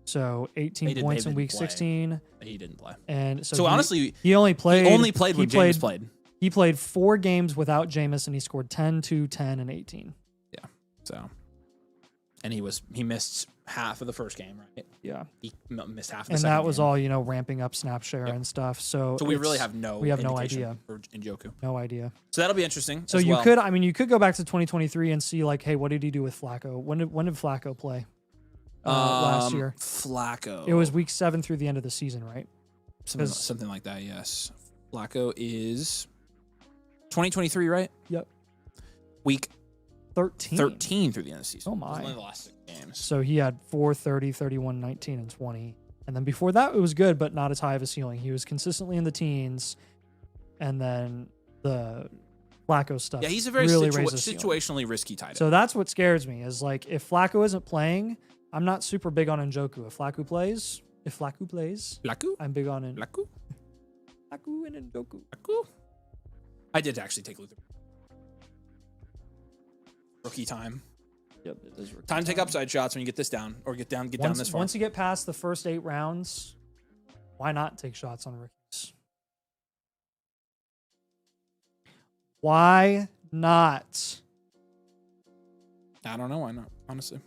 So 18 They points in didn't week play. 16. He didn't play. And so, So honestly, he only played. he only played when Jameis played. He played 4 games without Jameis, and he scored 10, 2, 10, and 18. Yeah. So, and he missed half of the first game, right? Yeah. He missed half of the And second that was game. all, ramping up snap share Yep. and stuff. So So we really it's- have no idea. for Njoku. No idea. So that'll be interesting. So as you well. you could go back to 2023 and see like, hey, what did he do with Flacco? When did Flacco play? Last year. Flacco. It was week 7 through the end of the season, right? something like that. Yes. Flacco is 2023, right? Yep. Week 13 through the end of the season. Oh, It was my. only the last 6 games. So he had 4, 30, 31, 19, and 20. And then before that, it was good, but not as high of a ceiling. He was consistently in the teens. And then the Flacco stuff. Yeah, he's a very really raised the ceiling. situationally risky tight end. So that's what scares me is like if Flacco isn't playing, I'm not super big on Njoku. If Flacco plays, Flacco? I'm big on Flacco? Flacco and Njoku. Flacco? I did actually take Luther. Rookie time. Yep, it is rookie Time to take upside shots when you get this down or get down this far. Once you get past the first 8 rounds, why not take shots on rookies? Why not? I don't know why not, honestly.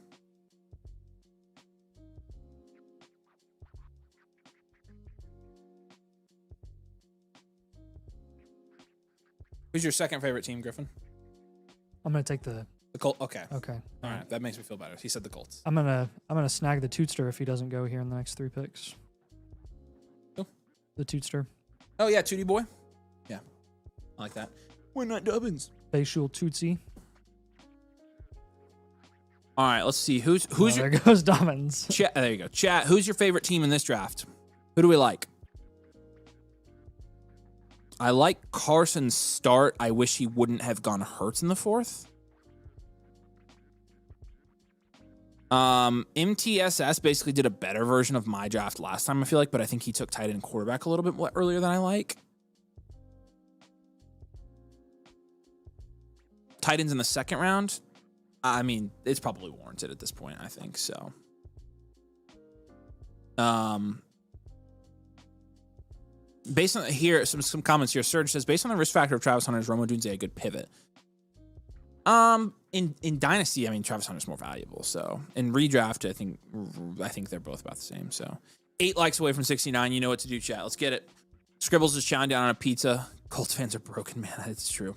Who's your second favorite team, Griffin? I'm gonna take the. The Colts. Okay. Okay. All right. That makes me feel better. He said the Colts. I'm gonna snag the Tootster if he doesn't go here in the next 3 picks. Who? The Tootster. Oh, yeah. Tootie boy. Yeah. I like that. We're not Dubbins. Facial Tootsie. All right. Let's see. Who's There goes Dobbins. Chat? There you go. Chat. Who's your favorite team in this draft? Who do we like? I like Carson's start. I wish he wouldn't have gone hurt in the 4th. MTSS basically did a better version of my draft last time, I feel like, but I think he took tight end and quarterback a little bit more earlier than I like. Tight ends in the 2nd round. I mean, it's probably warranted at this point, I think so. Based on here, some comments here. Serge says, based on the risk factor of Travis Hunter, is Rome Odunze a good pivot? In Dynasty, I mean, Travis Hunter's more valuable. So in redraft, I think they're both about the same. So 8 likes away from 69. You know what to do, chat. Let's get it. Scribbles is chowing down on a pizza. Colts fans are broken, man. That's true.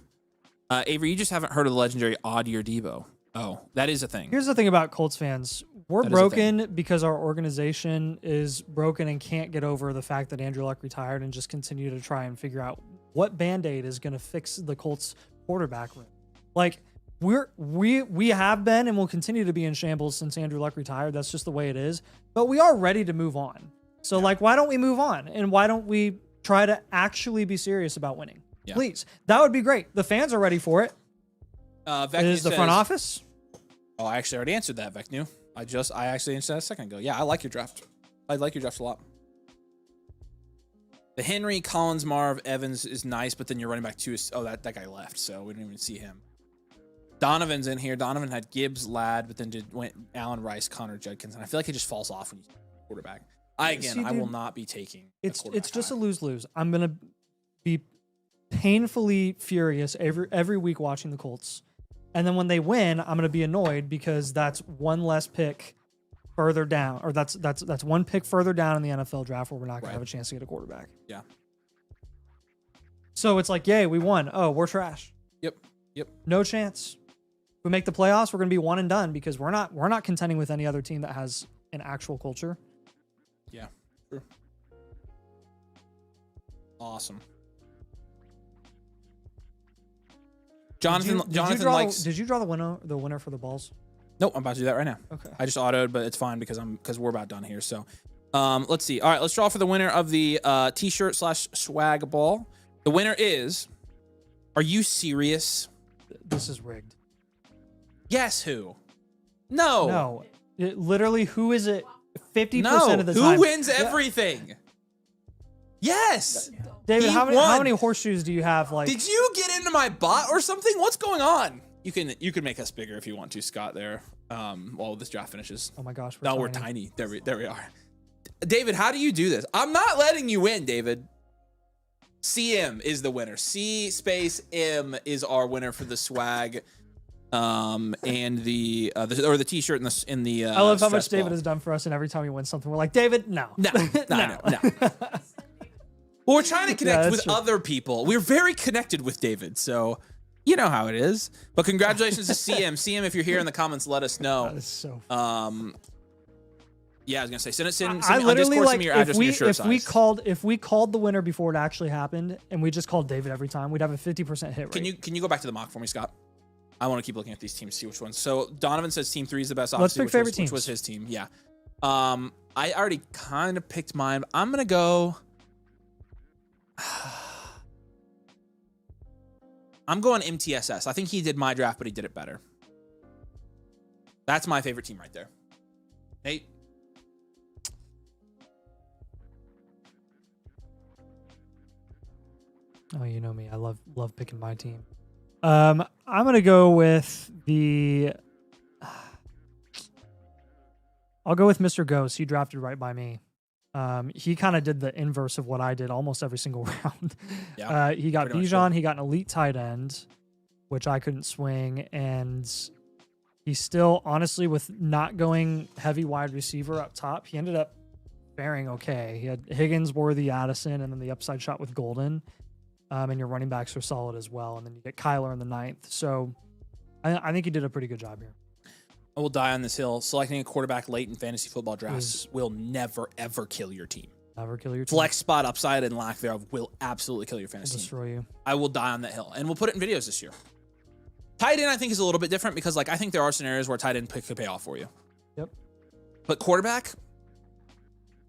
Avery, you just haven't heard of the legendary Audier Debo. Oh, that is a thing. Here's the thing about Colts fans. We're That is a broken because our organization is broken and can't get over the fact that Andrew Luck retired and just continue to try and figure out what Band-Aid is going to fix the Colts quarterback room. Like we have been and will continue to be in shambles since Andrew Luck retired. That's just the way it is. But we are ready to move on. So like, why don't we move on? And why don't we Try to actually be serious about winning. Yeah. Please. That would be great. The fans are ready for it. Vecnu It is the front says- office. Oh, I actually already answered that, Vecnu. I actually answered that a second ago. Yeah, I like your draft. I like your draft a lot. The Henry, Collins, Marv, Evans is nice, but then your running back 2 is... Oh, that guy left, so we didn't even see him. Donovan's in here. Donovan had Gibbs, Ladd, but then went Allen Rice, Connor Judkins. And I feel like it just falls off when you quarterback. I will not be taking It's just a lose-lose. I'm going to be painfully furious every week watching the Colts. And then when they win, I'm going to be annoyed because that's one less pick further down, or that's one pick further down in the NFL draft where we're not going to have a chance to get a quarterback. Yeah. So it's like, yay, we won. Oh, we're trash. Yep. No chance. If we make the playoffs, we're going to be one and done because we're not contending with any other team that has an actual culture. Yeah. True. Awesome. Jonathan likes. Did you draw the winner for the balls? Nope, I'm about to do that right now. Okay. I just autoed, but it's fine because we're about done here. So, let's see. All right, let's draw for the winner of the t-shirt / swag ball. The winner is. Are you serious? This is rigged. Guess who? No. No. Literally, who is it? 50% of the who time. Who wins everything? Yes. David, He how won. many horseshoes do you have? Like, Did you get into my bot or something? What's going on? You can make us bigger if you want to, Scott. There, while this draft finishes. oh my gosh, We're tiny. There we are. David, how do you do this? I'm not letting you win, David. CM is the winner. C space M is our winner for the swag, and the t-shirt in the. I love how much stress David ball. has done for us, and every time he wins something, we're like, David, no. No. Well, we're trying to connect with other people. We're very connected with David, so you know how it is. But congratulations to CM. CM, if you're here in the comments, let us know. That is so yeah, I was gonna say send I on literally Discord, like send me your address and your shirt size. if we called the winner before it actually happened, and we just called David every time, we'd have a 50% hit rate. Can you go back to the mock for me, Scott? I want to keep looking at these teams, see which ones. So Donovan says team 3 is the best. Let's Obviously, pick favorite teams. which was his team. Yeah. I already kind of picked mine. I'm gonna go. I'm going MTSS. I think he did my draft, but he did it better. That's my favorite team right there. Nate. Oh, you know me. I love picking my team. I'm gonna go with I'll go with Mr. Ghost. He drafted right by me. He kind of did the inverse of what I did almost every single round. Yeah, he got pretty much Bijan. did. He got an elite tight end, which I couldn't swing, and he still, honestly, with not going heavy wide receiver up top, he ended up faring okay. He had Higgins, Worthy, Addison, and then the upside shot with Golden. And your running backs are solid as well. And then you get Kyler in the 9th. So I think he did a pretty good job here. I will die on this hill. Selecting a quarterback late in fantasy football drafts will never, ever kill your team. Never kill your team. Flex spot upside and lack thereof will absolutely kill your Will fantasy team. destroy you. I will die on that hill. And we'll put it in videos this year. Tight end, I think, is a little bit different because, like, I think there are scenarios where tight end could pay off for you. Yep. But quarterback,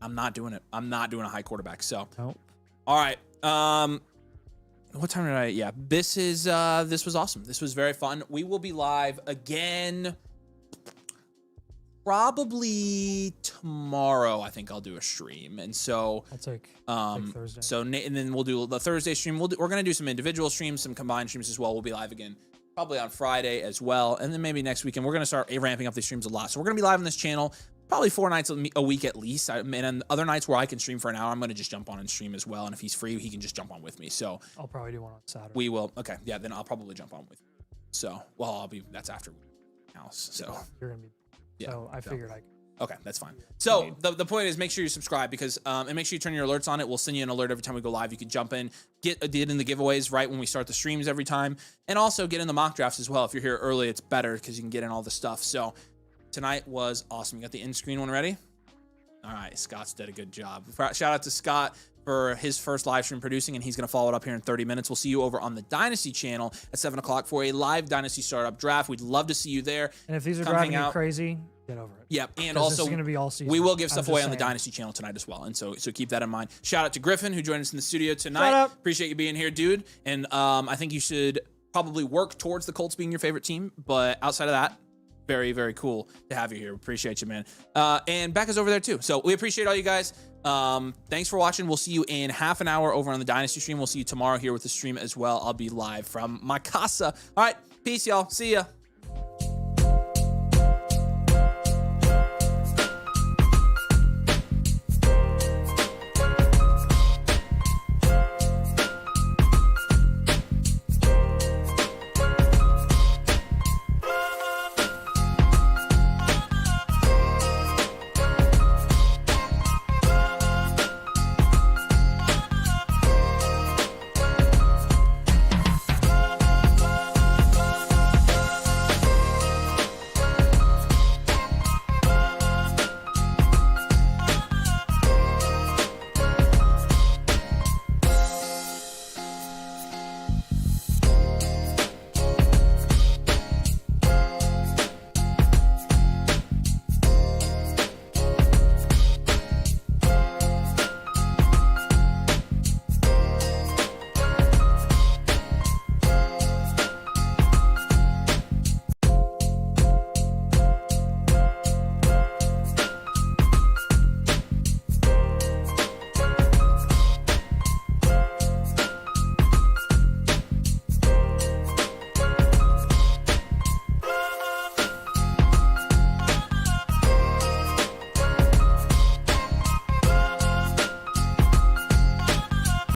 I'm not doing it. I'm not doing a high quarterback. So, Nope. all right. What time did I? Yeah, this was awesome. This was very fun. We will be live again probably tomorrow. I think I'll do a stream, and so I'll take Thursday. So and then we'll do the Thursday stream. We're gonna do some individual streams, some combined streams as well. We'll be live again probably on Friday as well, and then maybe next weekend we're gonna start ramping up these streams a lot. So we're gonna be live on this channel probably 4 nights a week at least. And then other nights where I can stream for an hour, I'm gonna just jump on and stream as well. And if he's free, he can just jump on with me. So I'll probably do one on Saturday. we will. Okay, yeah, then I'll probably jump on with you. So that's after house. So You're gonna be. yeah. So I figured Okay, that's fine. So the point is, make sure you subscribe because and make sure you turn your alerts on. It will send you an alert every time we go live. You can jump in, get in the giveaways right when we start the streams every time, and also get in the mock drafts as well. If you're here early, it's better because you can get in all the stuff. So tonight was awesome. You got the end screen one ready? All right, Scott's did a good job. Shout out to Scott for his first live stream producing, and he's going to follow it up here in 30 minutes. We'll see you over on the Dynasty channel at 7 o'clock for a live Dynasty startup draft. We'd love to see you there. And if these are Come driving hang you out. crazy, get over it. Yep, and 'Cause also this is gonna be all season. we will give I'm stuff just away on the saying. Dynasty channel tonight as well, and so keep that in mind. Shout out to Griffin who joined us in the studio tonight. Shout out. Appreciate you being here, dude. And I think you should probably work towards the Colts being your favorite team, but outside of that, very, very cool to have you here. Appreciate you, man. And Becca's over there too. So we appreciate all you guys. Thanks for watching. We'll see you in half an hour over on the Dynasty stream. We'll see you tomorrow here with the stream as well. I'll be live from my casa. All right, peace, y'all. See ya.